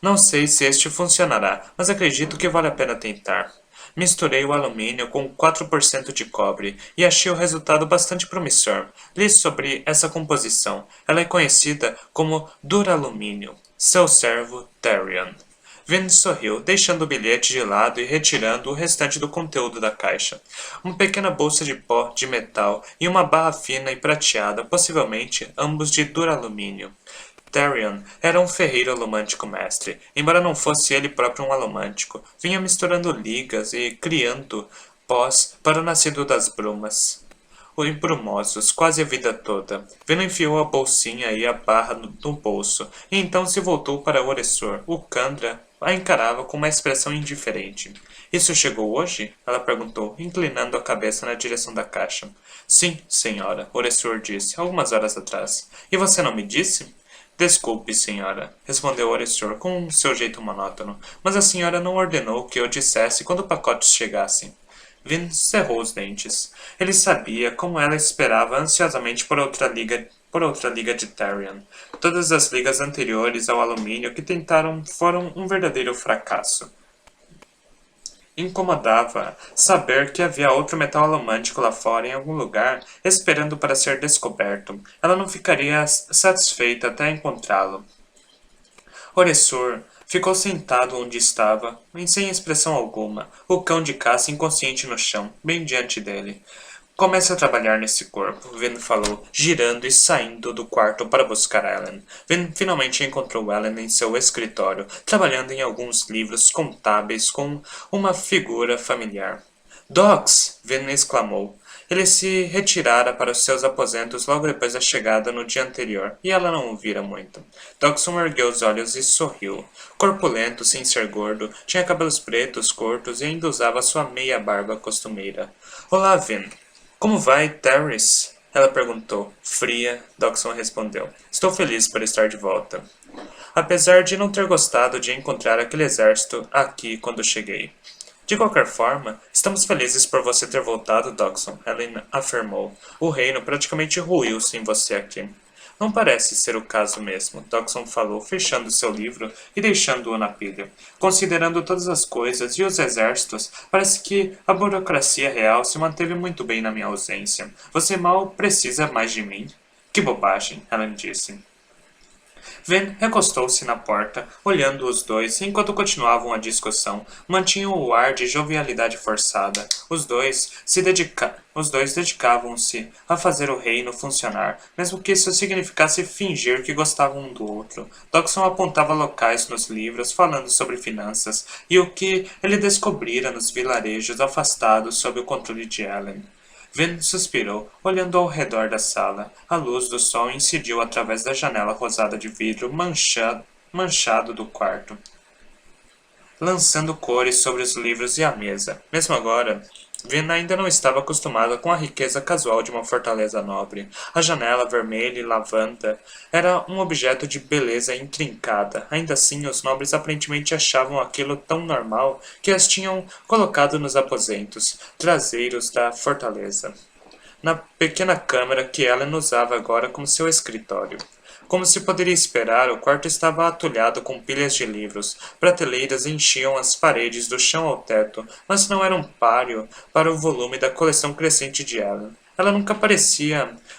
Não sei se este funcionará, mas acredito que vale a pena tentar. Misturei o alumínio com 4% de cobre e achei o resultado bastante promissor. Li sobre essa composição. Ela é conhecida como duralumínio. Seu servo, Therion. Vin sorriu, deixando o bilhete de lado e retirando o restante do conteúdo da caixa. Uma pequena bolsa de pó de metal e uma barra fina e prateada, possivelmente ambos de duralumínio. Therion era um ferreiro alumântico mestre, embora não fosse ele próprio um alumântico. Vinha misturando ligas e criando pós para o nascido das brumas. Os brumosos, quase a vida toda. Vino enfiou a bolsinha e a barra no bolso, e então se voltou para Oressur. O Candra a encarava com uma expressão indiferente. Isso chegou hoje? Ela perguntou, inclinando a cabeça na direção da caixa. Sim, senhora, Oressur disse, algumas horas atrás. E você não me disse? Desculpe, senhora, respondeu Oressur com seu jeito monótono, mas a senhora não ordenou que eu dissesse quando pacotes chegassem. Vin cerrou os dentes. Ele sabia como ela esperava ansiosamente por outra liga de Therion. Todas as ligas anteriores ao alumínio que tentaram foram um verdadeiro fracasso. Incomodava saber que havia outro metal alumântico lá fora em algum lugar, esperando para ser descoberto. Ela não ficaria satisfeita até encontrá-lo. Oressur ficou sentado onde estava, sem expressão alguma, o cão de caça inconsciente no chão, bem diante dele. Comece a trabalhar nesse corpo, Vin falou, girando e saindo do quarto para buscar Ellen. Vin finalmente encontrou Ellen em seu escritório, trabalhando em alguns livros contábeis com uma figura familiar. Docs! Vin exclamou. Ele se retirara para os seus aposentos logo depois da chegada no dia anterior, e ela não o vira muito. Dawson ergueu os olhos e sorriu. Corpulento, sem ser gordo, tinha cabelos pretos, curtos e ainda usava sua meia barba costumeira. Olá, Vin. Como vai, Terrace? Ela perguntou. Fria, Dawson respondeu. Estou feliz por estar de volta. Apesar de não ter gostado de encontrar aquele exército aqui quando cheguei. De qualquer forma, estamos felizes por você ter voltado, Dawson, Ellen afirmou. O reino praticamente ruiu sem você aqui. Não parece ser o caso mesmo, Dawson falou, fechando seu livro e deixando-o na pilha. Considerando todas as coisas e os exércitos, parece que a burocracia real se manteve muito bem na minha ausência. Você mal precisa mais de mim. Que bobagem, Ellen disse. Ven recostou-se na porta, olhando os dois, enquanto continuavam a discussão. Mantinham o ar de jovialidade forçada. Os dois dedicavam-se a fazer o reino funcionar, mesmo que isso significasse fingir que gostavam um do outro. Dawson apontava locais nos livros, falando sobre finanças, e o que ele descobrira nos vilarejos afastados sob o controle de Ellen. Vin suspirou, olhando ao redor da sala. A luz do sol incidiu através da janela rosada de vidro manchado do quarto, lançando cores sobre os livros e a mesa. Mesmo agora, Vin ainda não estava acostumada com a riqueza casual de uma fortaleza nobre. A janela vermelha e lavanda era um objeto de beleza intrincada. Ainda assim, os nobres aparentemente achavam aquilo tão normal que as tinham colocado nos aposentos traseiros da fortaleza. na pequena câmara que Ellen usava agora como seu escritório. Como se poderia esperar, o quarto estava atulhado com pilhas de livros. Prateleiras enchiam as paredes do chão ao teto, mas não era um páreo para o volume da coleção crescente de Ellen.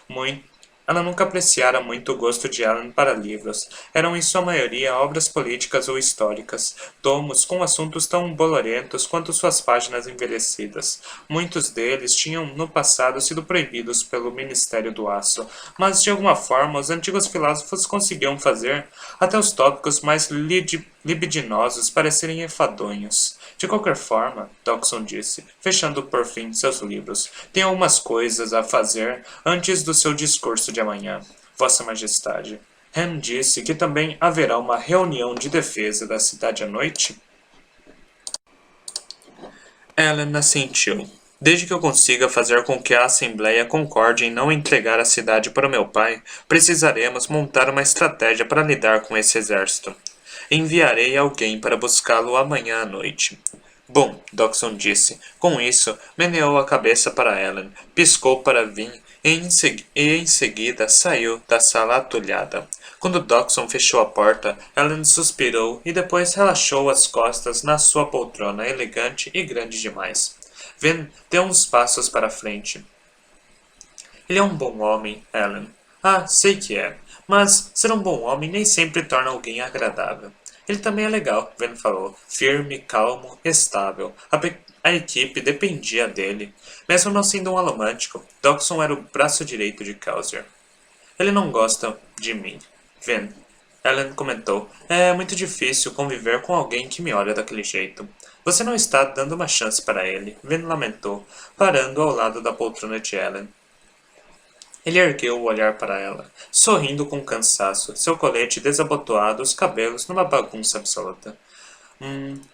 Muito ela nunca apreciara muito o gosto de Allen para livros. Eram em sua maioria obras políticas ou históricas, tomos com assuntos tão bolorentos quanto suas páginas envelhecidas. Muitos deles tinham no passado sido proibidos pelo Ministério do Aço, mas de alguma forma os antigos filósofos conseguiam fazer até os tópicos mais libidinosos parecerem enfadonhos. De qualquer forma, Dawson disse, fechando por fim seus livros, tem algumas coisas a fazer antes do seu discurso de amanhã, Vossa Majestade. Ham disse que também haverá uma reunião de defesa da cidade à noite? Ellen assentiu. Desde que eu consiga fazer com que a Assembleia concorde em não entregar a cidade para o meu pai, precisaremos montar uma estratégia para lidar com esse exército. Enviarei alguém para buscá-lo amanhã à noite. Bom, Dawson disse. Com isso, meneou a cabeça para Ellen, piscou para Vin e em seguida saiu da sala atulhada. Quando Dawson fechou a porta, Ellen suspirou e depois relaxou as costas na sua poltrona elegante e grande demais. Vin deu uns passos para frente. Ele é um bom homem, Ellen. Ah, sei que é. Mas ser um bom homem nem sempre torna alguém agradável. Ele também é legal, Ven falou. Firme, calmo, estável. A equipe dependia dele. Mesmo não sendo um alomântico, Dawson era o braço direito de Kelsier. Ele não gosta de mim. Ven. Ellen comentou. É muito difícil conviver com alguém que me olha daquele jeito. Você não está dando uma chance para ele, Ven lamentou, parando ao lado da poltrona de Ellen. Ele ergueu o olhar para ela, sorrindo com cansaço, seu colete desabotoado, os cabelos numa bagunça absoluta.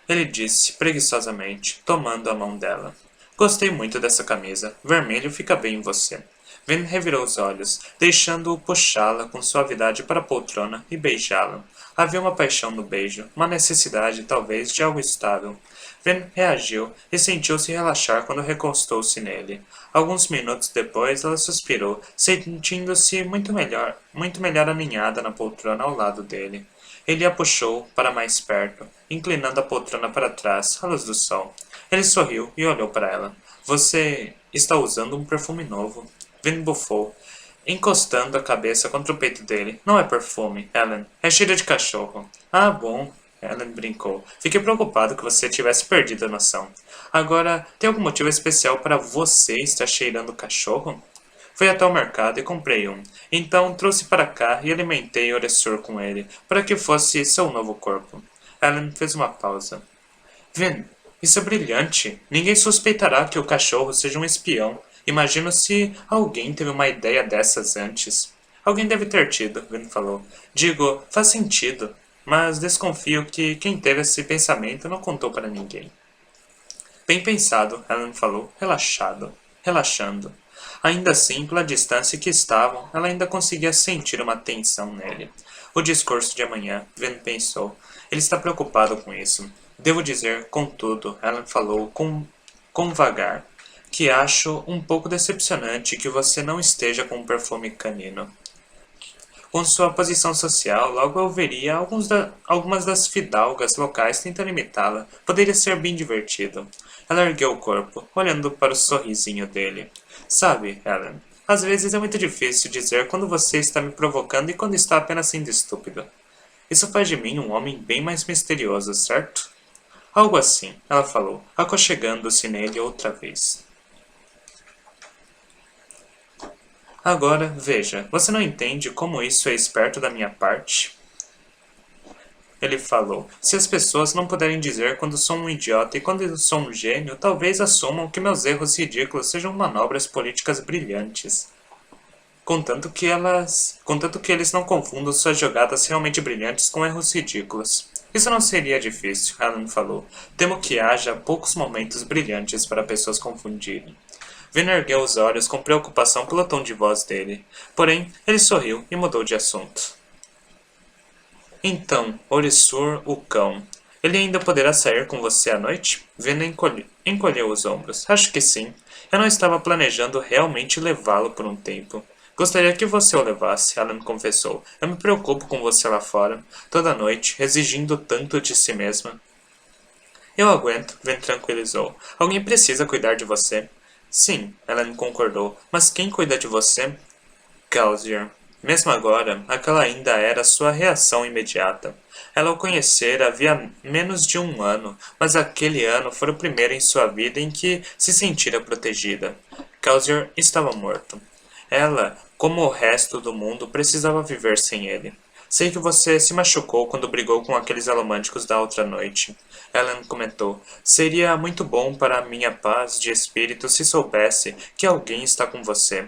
Ele disse, preguiçosamente, tomando a mão dela. Gostei muito dessa camisa. Vermelho fica bem em você. Vin revirou os olhos, deixando-o puxá-la com suavidade para a poltrona e beijá-la. Havia uma paixão no beijo, uma necessidade, talvez, de algo estável. Vin reagiu e sentiu-se relaxar quando recostou-se nele. Alguns minutos depois, ela suspirou, sentindo-se muito melhor aninhada na poltrona ao lado dele. Ele a puxou para mais perto, inclinando a poltrona para trás, à luz do sol. Ele sorriu e olhou para ela. Você está usando um perfume novo. Vin bufou, encostando a cabeça contra o peito dele. Não é perfume, Ellen. É cheiro de cachorro. Ah, bom. Ellen brincou. Fiquei preocupado que você tivesse perdido a noção. Agora, tem algum motivo especial para você estar cheirando cachorro? Fui até o mercado e comprei um. Então trouxe para cá e alimentei Oressur com ele, para que fosse seu novo corpo. Ellen fez uma pausa. Vin, isso é brilhante. Ninguém suspeitará que o cachorro seja um espião. Imagino se alguém teve uma ideia dessas antes. Alguém deve ter tido, Vin falou. Digo, faz sentido. Mas desconfio que quem teve esse pensamento não contou para ninguém. Bem pensado, Ellen falou, relaxando. Ainda assim, pela distância que estavam, ela ainda conseguia sentir uma tensão nele. O discurso de amanhã, Ven pensou. Ele está preocupado com isso. Devo dizer, contudo, Ellen falou com vagar, que acho um pouco decepcionante que você não esteja com um perfume canino. Com sua posição social, logo eu veria algumas das fidalgas locais tentando imitá-la. Poderia ser bem divertido. Ela ergueu o corpo, olhando para o sorrisinho dele. Sabe, Ellen, às vezes é muito difícil dizer quando você está me provocando e quando está apenas sendo estúpido. Isso faz de mim um homem bem mais misterioso, certo? Algo assim, ela falou, aconchegando-se nele outra vez. Agora, veja, você não entende como isso é esperto da minha parte? Ele falou, se as pessoas não puderem dizer quando sou um idiota e quando sou um gênio, talvez assumam que meus erros ridículos sejam manobras políticas brilhantes. Contanto que eles não confundam suas jogadas realmente brilhantes com erros ridículos. Isso não seria difícil, Alan falou. Temo que haja poucos momentos brilhantes para pessoas confundirem. Vin ergueu os olhos com preocupação pelo tom de voz dele. Porém, ele sorriu e mudou de assunto. Então, Orissur, o cão. Ele ainda poderá sair com você à noite? Vena encolheu os ombros. Acho que sim. Eu não estava planejando realmente levá-lo por um tempo. Gostaria que você o levasse, Alan confessou. Eu me preocupo com você lá fora, toda noite, exigindo tanto de si mesma. Eu aguento, Ven tranquilizou. Alguém precisa cuidar de você. Sim, Ellen concordou. Mas quem cuida de você? Gausier. Mesmo agora, aquela ainda era sua reação imediata. Ela o conhecera havia menos de um ano, mas aquele ano fora o primeiro em sua vida em que se sentira protegida. Gausier estava morto. Ela, como o resto do mundo, precisava viver sem ele. Sei que você se machucou quando brigou com aqueles alomânticos da outra noite. Ellen comentou. Seria muito bom para a minha paz de espírito se soubesse que alguém está com você.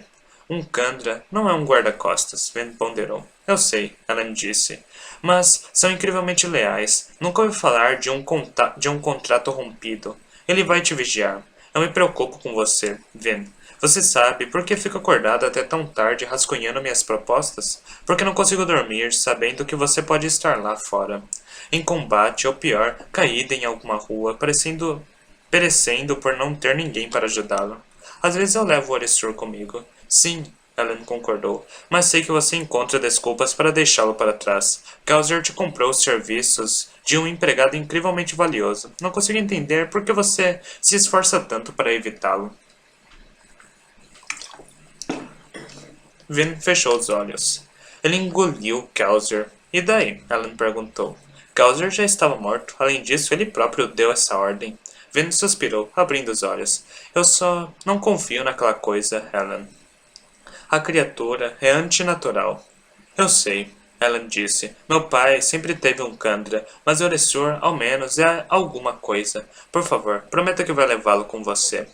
Um Kandra não é um guarda-costas, Ben ponderou. Eu sei, Ellen disse. Mas são incrivelmente leais. Nunca ouvi falar de um contrato rompido. Ele vai te vigiar. Eu me preocupo com você, Ven. Você sabe por que fico acordado até tão tarde rascunhando minhas propostas? Porque não consigo dormir, sabendo que você pode estar lá fora. Em combate, ou pior, caída em alguma rua, perecendo por não ter ninguém para ajudá-lo. Às vezes eu levo o Oresur comigo. Sim, Ellen concordou, mas sei que você encontra desculpas para deixá-lo para trás. Gauser te comprou os serviços de um empregado incrivelmente valioso. Não consigo entender por que você se esforça tanto para evitá-lo. Vin fechou os olhos. Ele engoliu Gauser. E daí? Ellen perguntou. Gauser já estava morto. Além disso, ele próprio deu essa ordem. Vin suspirou, abrindo os olhos. Eu só não confio naquela coisa, Ellen. A criatura é antinatural. Eu sei, Ellen disse. Meu pai sempre teve um Kandra, mas Oresur, ao menos, é alguma coisa. Por favor, prometa que vai levá-lo com você.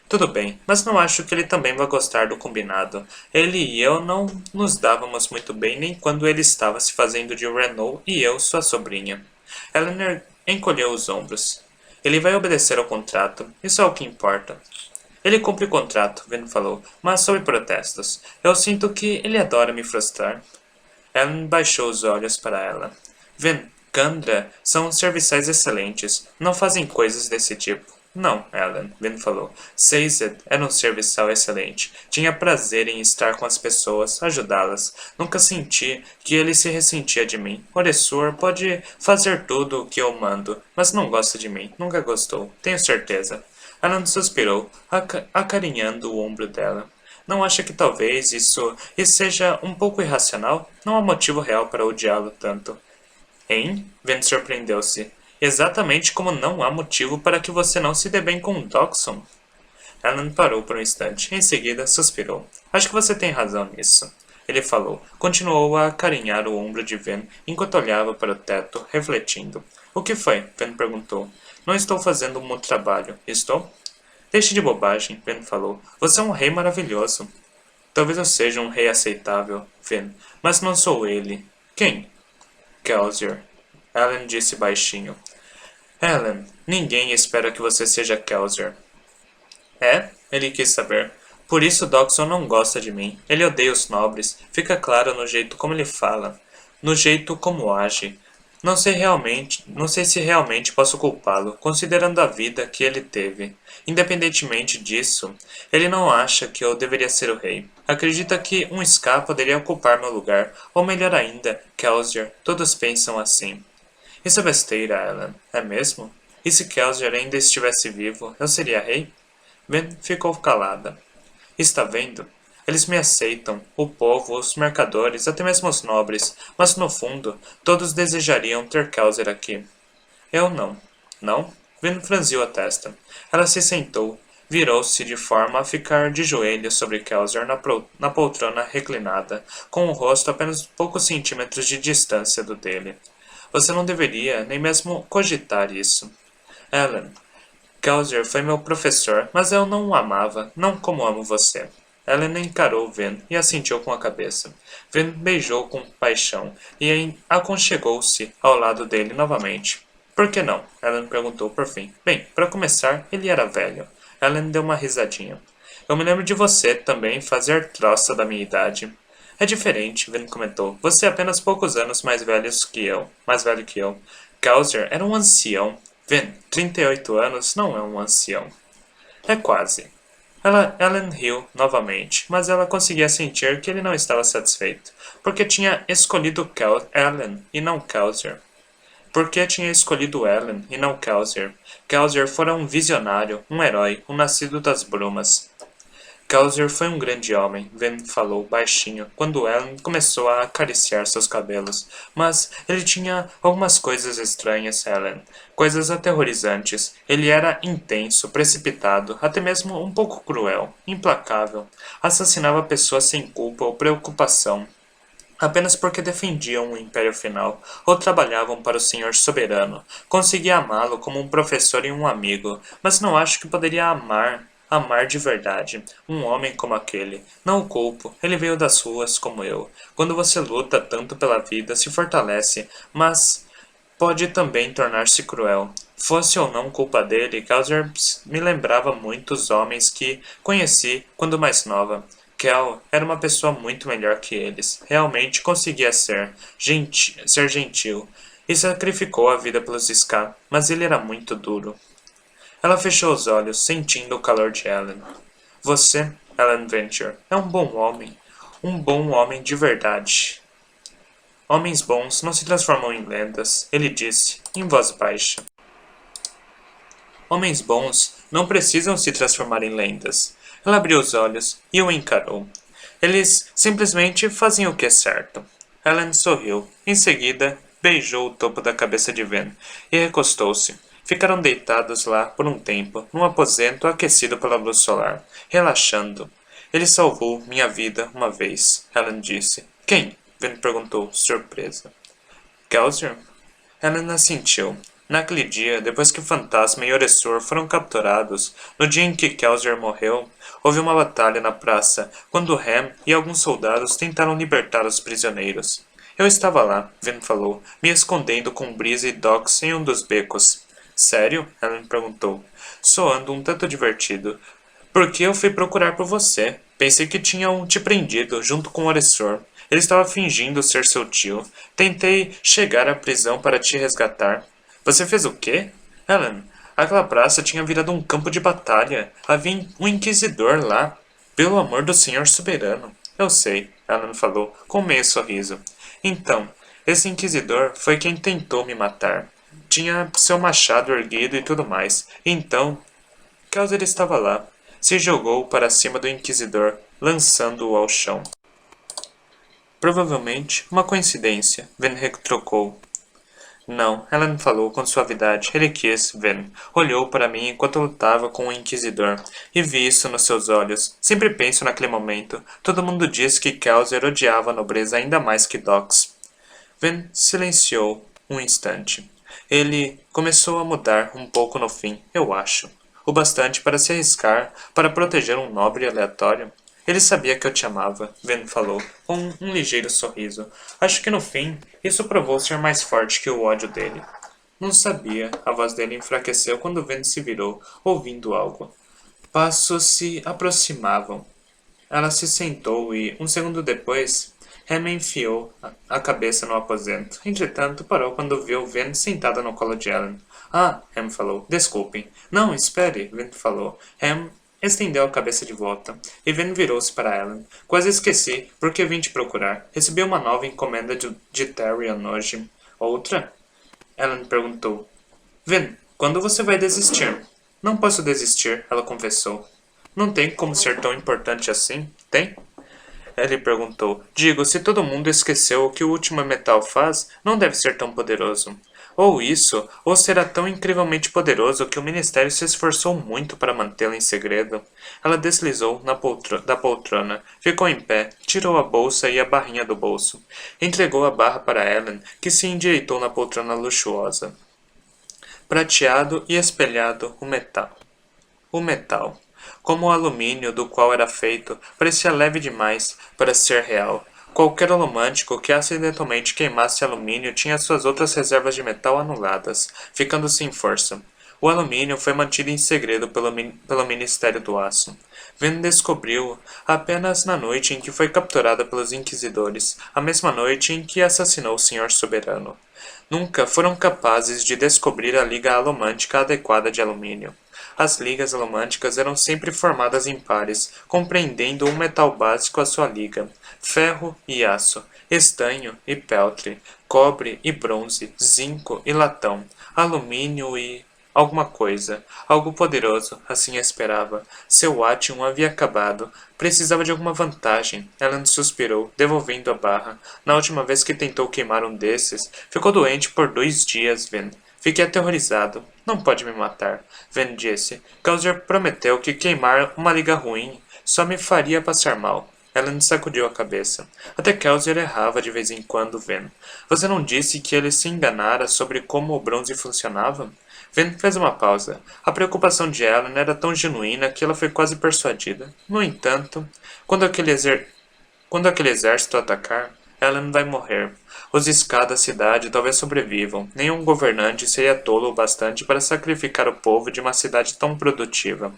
Tudo bem, mas não acho que ele também vai gostar do combinado. Ele e eu não nos dávamos muito bem nem quando ele estava se fazendo de Renault e eu, sua sobrinha. Eleanor encolheu os ombros. Ele vai obedecer ao contrato, isso é o que importa. Ele cumpre o contrato, Ven falou, mas sob protestos. Eu sinto que ele adora me frustrar. Ellen baixou os olhos para ela. Ven, Kandra são serviçais excelentes. Não fazem coisas desse tipo. Não, Ellen, Ven falou. Sazed era um serviçal excelente. Tinha prazer em estar com as pessoas, ajudá-las. Nunca senti que ele se ressentia de mim. Oresur pode fazer tudo o que eu mando, mas não gosta de mim. Nunca gostou, tenho certeza. Ellen suspirou, acarinhando o ombro dela. Não acha que talvez isso seja um pouco irracional? Não há motivo real para odiá-lo tanto. Hein? Ven surpreendeu-se. Exatamente como não há motivo para que você não se dê bem com Doxon. Ellen parou por um instante. Em seguida, suspirou. Acho que você tem razão nisso. Ele falou. Continuou a acarinhar o ombro de Ven enquanto olhava para o teto, refletindo. O que foi? Ven perguntou. Não estou fazendo um bom trabalho. Estou? Deixe de bobagem, Ven falou. Você é um rei maravilhoso. Talvez eu seja um rei aceitável, Ven, mas não sou ele. Quem? Kelsier. Ellen disse baixinho. Ellen, ninguém espera que você seja Kelsier. É? Ele quis saber. Por isso Doxon não gosta de mim. Ele odeia os nobres. Fica claro no jeito como ele fala. No jeito como age. Não sei se realmente posso culpá-lo, considerando a vida que ele teve. Independentemente disso, ele não acha que eu deveria ser o rei. Acredita que um Ska poderia ocupar meu lugar, ou melhor ainda, Kelsier. Todos pensam assim. Isso é besteira, Ellen. É mesmo? E se Kelsier ainda estivesse vivo, eu seria rei? Ben ficou calada. Está vendo? Eles me aceitam, o povo, os mercadores, até mesmo os nobres, mas no fundo, todos desejariam ter Kelsier aqui. Eu não. Não? Ven franziu a testa. Ela se sentou, virou-se de forma a ficar de joelhos sobre Kelsier na poltrona reclinada, com o rosto apenas poucos centímetros de distância do dele. Você não deveria nem mesmo cogitar isso. Ellen, Kelsier foi meu professor, mas eu não o amava, não como amo você. Ellen encarou Ven e assentiu com a cabeça. Ven beijou com paixão e aconchegou-se ao lado dele novamente. Por que não? Ellen perguntou por fim. Bem, para começar, ele era velho. Ellen deu uma risadinha. Eu me lembro de você também fazer troça da minha idade. É diferente, Ven comentou. Você é apenas poucos anos mais velho que eu. Gauser era um ancião. Vem, 38 anos não é um ancião. É quase. Ellen riu novamente, mas ela conseguia sentir que ele não estava satisfeito, porque tinha escolhido Ellen e não Gauser. Porque tinha escolhido Ellen e não Gauser. Gauser fora um visionário, um herói, um nascido das brumas. Gauser foi um grande homem, Ven falou baixinho, quando Ellen começou a acariciar seus cabelos. Mas ele tinha algumas coisas estranhas, Ellen. Coisas aterrorizantes. Ele era intenso, precipitado, até mesmo um pouco cruel, implacável. Assassinava pessoas sem culpa ou preocupação, apenas porque defendiam o Império Final ou trabalhavam para o Senhor Soberano. Conseguia amá-lo como um professor e um amigo, mas não acho que poderia amar de verdade um homem como aquele. Não o culpo, ele veio das ruas como eu. Quando você luta tanto pela vida, se fortalece, mas pode também tornar-se cruel. Fosse ou não culpa dele, Gauser me lembrava muito os homens que conheci quando mais nova. Kel era uma pessoa muito melhor que eles. Realmente conseguia ser gentil. E sacrificou a vida pelos Ska, mas ele era muito duro. Ela fechou os olhos, sentindo o calor de Ellen. Você, Ellen Venture, é um bom homem. Um bom homem de verdade. Homens bons não se transformam em lendas, ele disse, em voz baixa. Homens bons não precisam se transformar em lendas. Ela abriu os olhos e o encarou. Eles simplesmente fazem o que é certo. Ellen sorriu. Em seguida, beijou o topo da cabeça de Ven e recostou-se. Ficaram deitados lá por um tempo, num aposento aquecido pela luz solar, relaxando. Ele salvou minha vida uma vez, Ellen disse. Quem? Ven perguntou, surpresa. Gauser? Ellen assentiu. Naquele dia, depois que o fantasma e Oresur foram capturados, no dia em que Gauser morreu, houve uma batalha na praça, quando Ham e alguns soldados tentaram libertar os prisioneiros. Eu estava lá, Ven falou, me escondendo com Breeze e Dox em um dos becos. Sério? Ellen perguntou, soando um tanto divertido. Porque eu fui procurar por você. Pensei que tinham te prendido, junto com o Oresor. Ele estava fingindo ser seu tio. Tentei chegar à prisão para te resgatar. Você fez o quê? Ellen, aquela praça tinha virado um campo de batalha. Havia um inquisidor lá. Pelo amor do Senhor Soberano. Eu sei, Ellen falou, com meio sorriso. Então, esse inquisidor foi quem tentou me matar. Tinha seu machado erguido e tudo mais. Então, Kelser estava lá. Se jogou para cima do inquisidor, lançando-o ao chão. Provavelmente uma coincidência, Ven retrocou. Não, Ellen falou com suavidade. Ele quis, Ven. Olhou para mim enquanto lutava com o Inquisidor. E vi isso nos seus olhos. Sempre penso naquele momento. Todo mundo diz que Kelser odiava a nobreza ainda mais que Dox. Ven silenciou um instante. Ele começou a mudar um pouco no fim, eu acho. O bastante para se arriscar, para proteger um nobre aleatório. Ele sabia que eu te amava, Ven falou, com um ligeiro sorriso. Acho que no fim, isso provou ser mais forte que o ódio dele. Não sabia, a voz dele enfraqueceu quando Ven se virou, ouvindo algo. Passos se aproximavam. Ela se sentou e, um segundo depois, Ham enfiou a cabeça no aposento. Entretanto, parou quando viu Ven sentada no colo de Ellen. Ah, Ham falou. Desculpem. Não, espere, Ven falou. Ham estendeu a cabeça de volta, e Ven virou-se para Ellen. Quase esqueci, porque vim te procurar. Recebi uma nova encomenda de Therion hoje. Outra? Ellen perguntou. Ven, quando você vai desistir? Não posso desistir, ela confessou. Não tem como ser tão importante assim, tem? Ele perguntou. Digo, se todo mundo esqueceu o que o último metal faz, não deve ser tão poderoso. Ou isso, ou será tão incrivelmente poderoso que o Ministério se esforçou muito para mantê-lo em segredo. Ela deslizou da poltrona, ficou em pé, tirou a bolsa e a barrinha do bolso. Entregou a barra para Ellen, que se endireitou na poltrona luxuosa. Prateado e espelhado o metal. O metal, como o alumínio do qual era feito, parecia leve demais para ser real. Qualquer holomântico que acidentalmente queimasse alumínio tinha suas outras reservas de metal anuladas, ficando sem força. O alumínio foi mantido em segredo pelo Ministério do Aço. Ven descobriu apenas na noite em que foi capturada pelos inquisidores, a mesma noite em que assassinou o Senhor Soberano. Nunca foram capazes de descobrir a liga alomântica adequada de alumínio. As ligas alomânticas eram sempre formadas em pares, compreendendo um metal básico à sua liga: ferro e aço, estanho e peltre, cobre e bronze, zinco e latão, alumínio e alguma coisa, algo poderoso, assim esperava. Seu Atium havia acabado. Precisava de alguma vantagem. Ellen suspirou, devolvendo a barra. Na última vez que tentou queimar um desses, ficou doente por 2 dias, Ven. Fiquei aterrorizado. Não pode me matar, Ven disse. Causer prometeu que queimar uma liga ruim só me faria passar mal. Ellen sacudiu a cabeça. Até Kelsier errava de vez em quando, Ven. Você não disse que ele se enganara sobre como o bronze funcionava? Ven fez uma pausa. A preocupação de Ellen era tão genuína que ela foi quase persuadida. No entanto, quando aquele exército atacar, Ellen vai morrer. Os Ska da cidade talvez sobrevivam. Nenhum governante seria tolo o bastante para sacrificar o povo de uma cidade tão produtiva.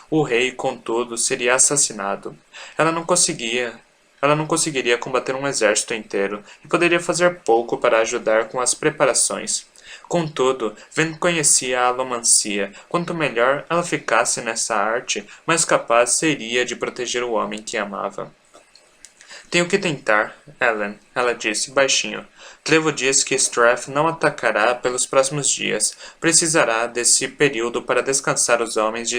O rei, contudo, seria assassinado. Ela não conseguia. Ela não conseguiria combater um exército inteiro e poderia fazer pouco para ajudar com as preparações. Contudo, Ven conhecia a alomancia. Quanto melhor ela ficasse nessa arte, mais capaz seria de proteger o homem que amava. Tenho que tentar, Ellen, ela disse, baixinho. Trevo diz que Strath não atacará pelos próximos dias. Precisará desse período para descansar os homens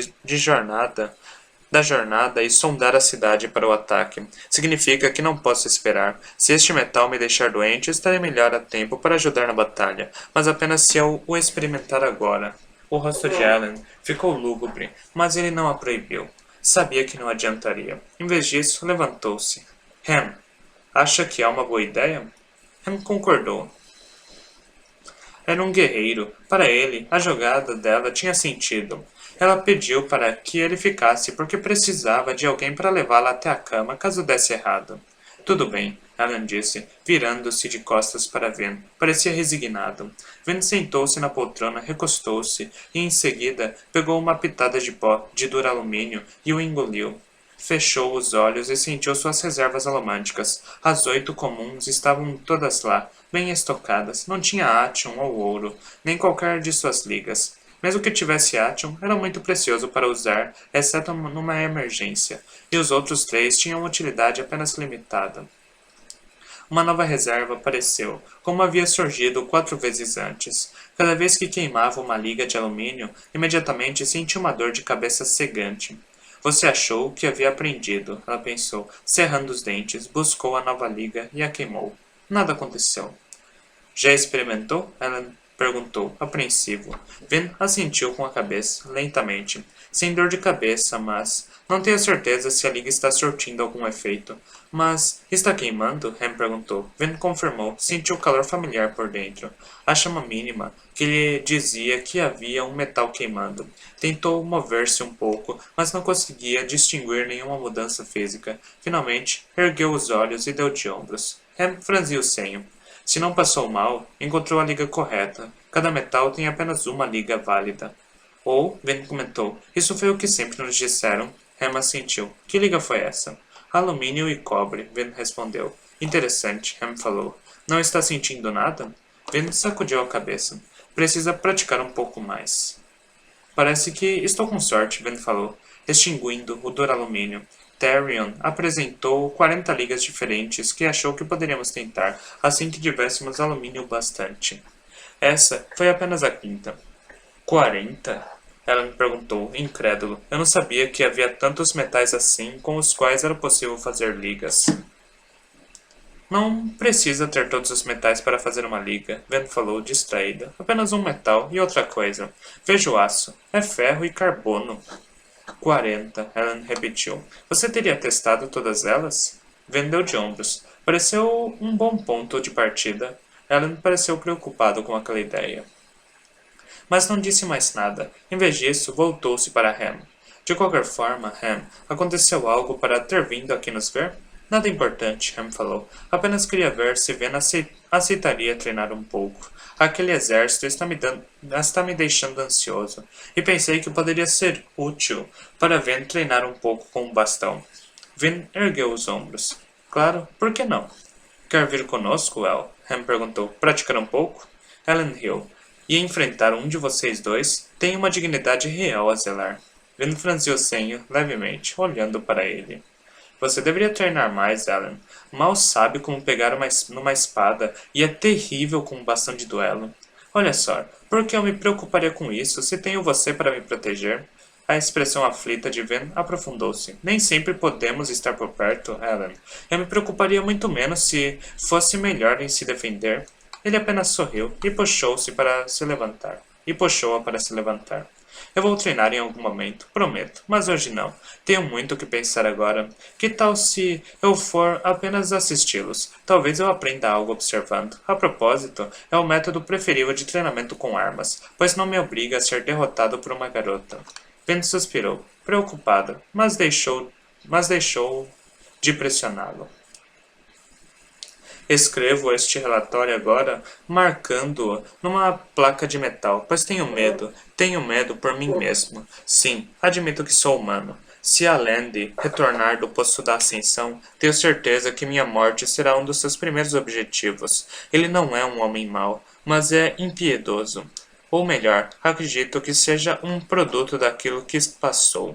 da jornada e sondar a cidade para o ataque. Significa que não posso esperar. Se este metal me deixar doente, estarei melhor a tempo para ajudar na batalha, mas apenas se eu o experimentar agora. O rosto de Ellen ficou lúgubre, mas ele não a proibiu. Sabia que não adiantaria. Em vez disso, levantou-se. Ham, acha que é uma boa ideia? Ham concordou. Era um guerreiro. Para ele, a jogada dela tinha sentido. Ela pediu para que ele ficasse porque precisava de alguém para levá-la até a cama caso desse errado. Tudo bem, Ellen disse, virando-se de costas para Ven. Parecia resignado. Ven sentou-se na poltrona, recostou-se e, em seguida, pegou uma pitada de pó de duralumínio e o engoliu. Fechou os olhos e sentiu suas reservas alomânticas. As 8 comuns estavam todas lá, bem estocadas. Não tinha Atium ou ouro, nem qualquer de suas ligas. Mesmo que tivesse Atium, era muito precioso para usar, exceto numa emergência, e os outros 3 tinham utilidade apenas limitada. Uma nova reserva apareceu, como havia surgido 4 vezes antes. Cada vez que queimava uma liga de alumínio, imediatamente sentia uma dor de cabeça cegante. Você achou que havia aprendido, ela pensou, cerrando os dentes, buscou a nova liga e a queimou. Nada aconteceu. Já experimentou? Ellen perguntou, apreensivo. Ven assentiu com a cabeça, lentamente, sem dor de cabeça, mas não tenho certeza se a liga está surtindo algum efeito. Mas está queimando? Ham perguntou. Ven confirmou, sentiu calor familiar por dentro. A chama mínima, que lhe dizia que havia um metal queimando. Tentou mover-se um pouco, mas não conseguia distinguir nenhuma mudança física. Finalmente, ergueu os olhos e deu de ombros. Ham franziu o senho. Se não passou mal, encontrou a liga correta. Cada metal tem apenas uma liga válida. Ou, Ven comentou, isso foi o que sempre nos disseram. Ham assentiu. Que liga foi essa? Alumínio e cobre, Ven respondeu. Interessante, Ham falou. Não está sentindo nada? Ven sacudiu a cabeça. Precisa praticar um pouco mais. Parece que estou com sorte, Ven falou, extinguindo o duralumínio. Therion apresentou 40 ligas diferentes que achou que poderíamos tentar, assim que tivéssemos alumínio bastante. Essa foi apenas a quinta. 40? Ela me perguntou, incrédulo. Eu não sabia que havia tantos metais assim com os quais era possível fazer ligas. Não precisa ter todos os metais para fazer uma liga, Ven falou, distraída. Apenas um metal e outra coisa. Veja o aço. É ferro e carbono. 40, Ellen repetiu. Você teria testado todas elas? Ven deu de ombros. Pareceu um bom ponto de partida. Ellen pareceu preocupado com aquela ideia. Mas não disse mais nada. Em vez disso, voltou-se para Ham. De qualquer forma, Ham, aconteceu algo para ter vindo aqui nos ver? Nada importante, Ham falou. Apenas queria ver se Ven aceitaria treinar um pouco. Aquele exército está me deixando ansioso, e pensei que poderia ser útil para Ven treinar um pouco com o bastão. Ven ergueu os ombros. Claro, por que não? Quer vir conosco, El? Ham perguntou. Praticar um pouco? Ellen riu. E enfrentar um de vocês dois tem uma dignidade real a zelar. Ven franziu o senho levemente, olhando para ele. Você deveria treinar mais, Ellen. Mal sabe como pegar numa espada e é terrível com um bastão de duelo. Olha só, por que eu me preocuparia com isso se tenho você para me proteger? A expressão aflita de Ven aprofundou-se. Nem sempre podemos estar por perto, Ellen. Eu me preocuparia muito menos se fosse melhor em se defender. Ele apenas sorriu e puxou-se para se levantar. E puxou-a para se levantar. Eu vou treinar em algum momento, prometo, mas hoje não. Tenho muito o que pensar agora. Que tal se eu for apenas assisti-los? Talvez eu aprenda algo observando. A propósito, é o método preferível de treinamento com armas, pois não me obriga a ser derrotado por uma garota. Ben suspirou, preocupado, mas deixou de pressioná-lo. Escrevo este relatório agora, marcando-o numa placa de metal, pois tenho medo por mim mesmo. Sim, admito que sou humano. Se Allende retornar do posto da Ascensão, tenho certeza que minha morte será um dos seus primeiros objetivos. Ele não é um homem mau, mas é impiedoso. Ou melhor, acredito que seja um produto daquilo que passou.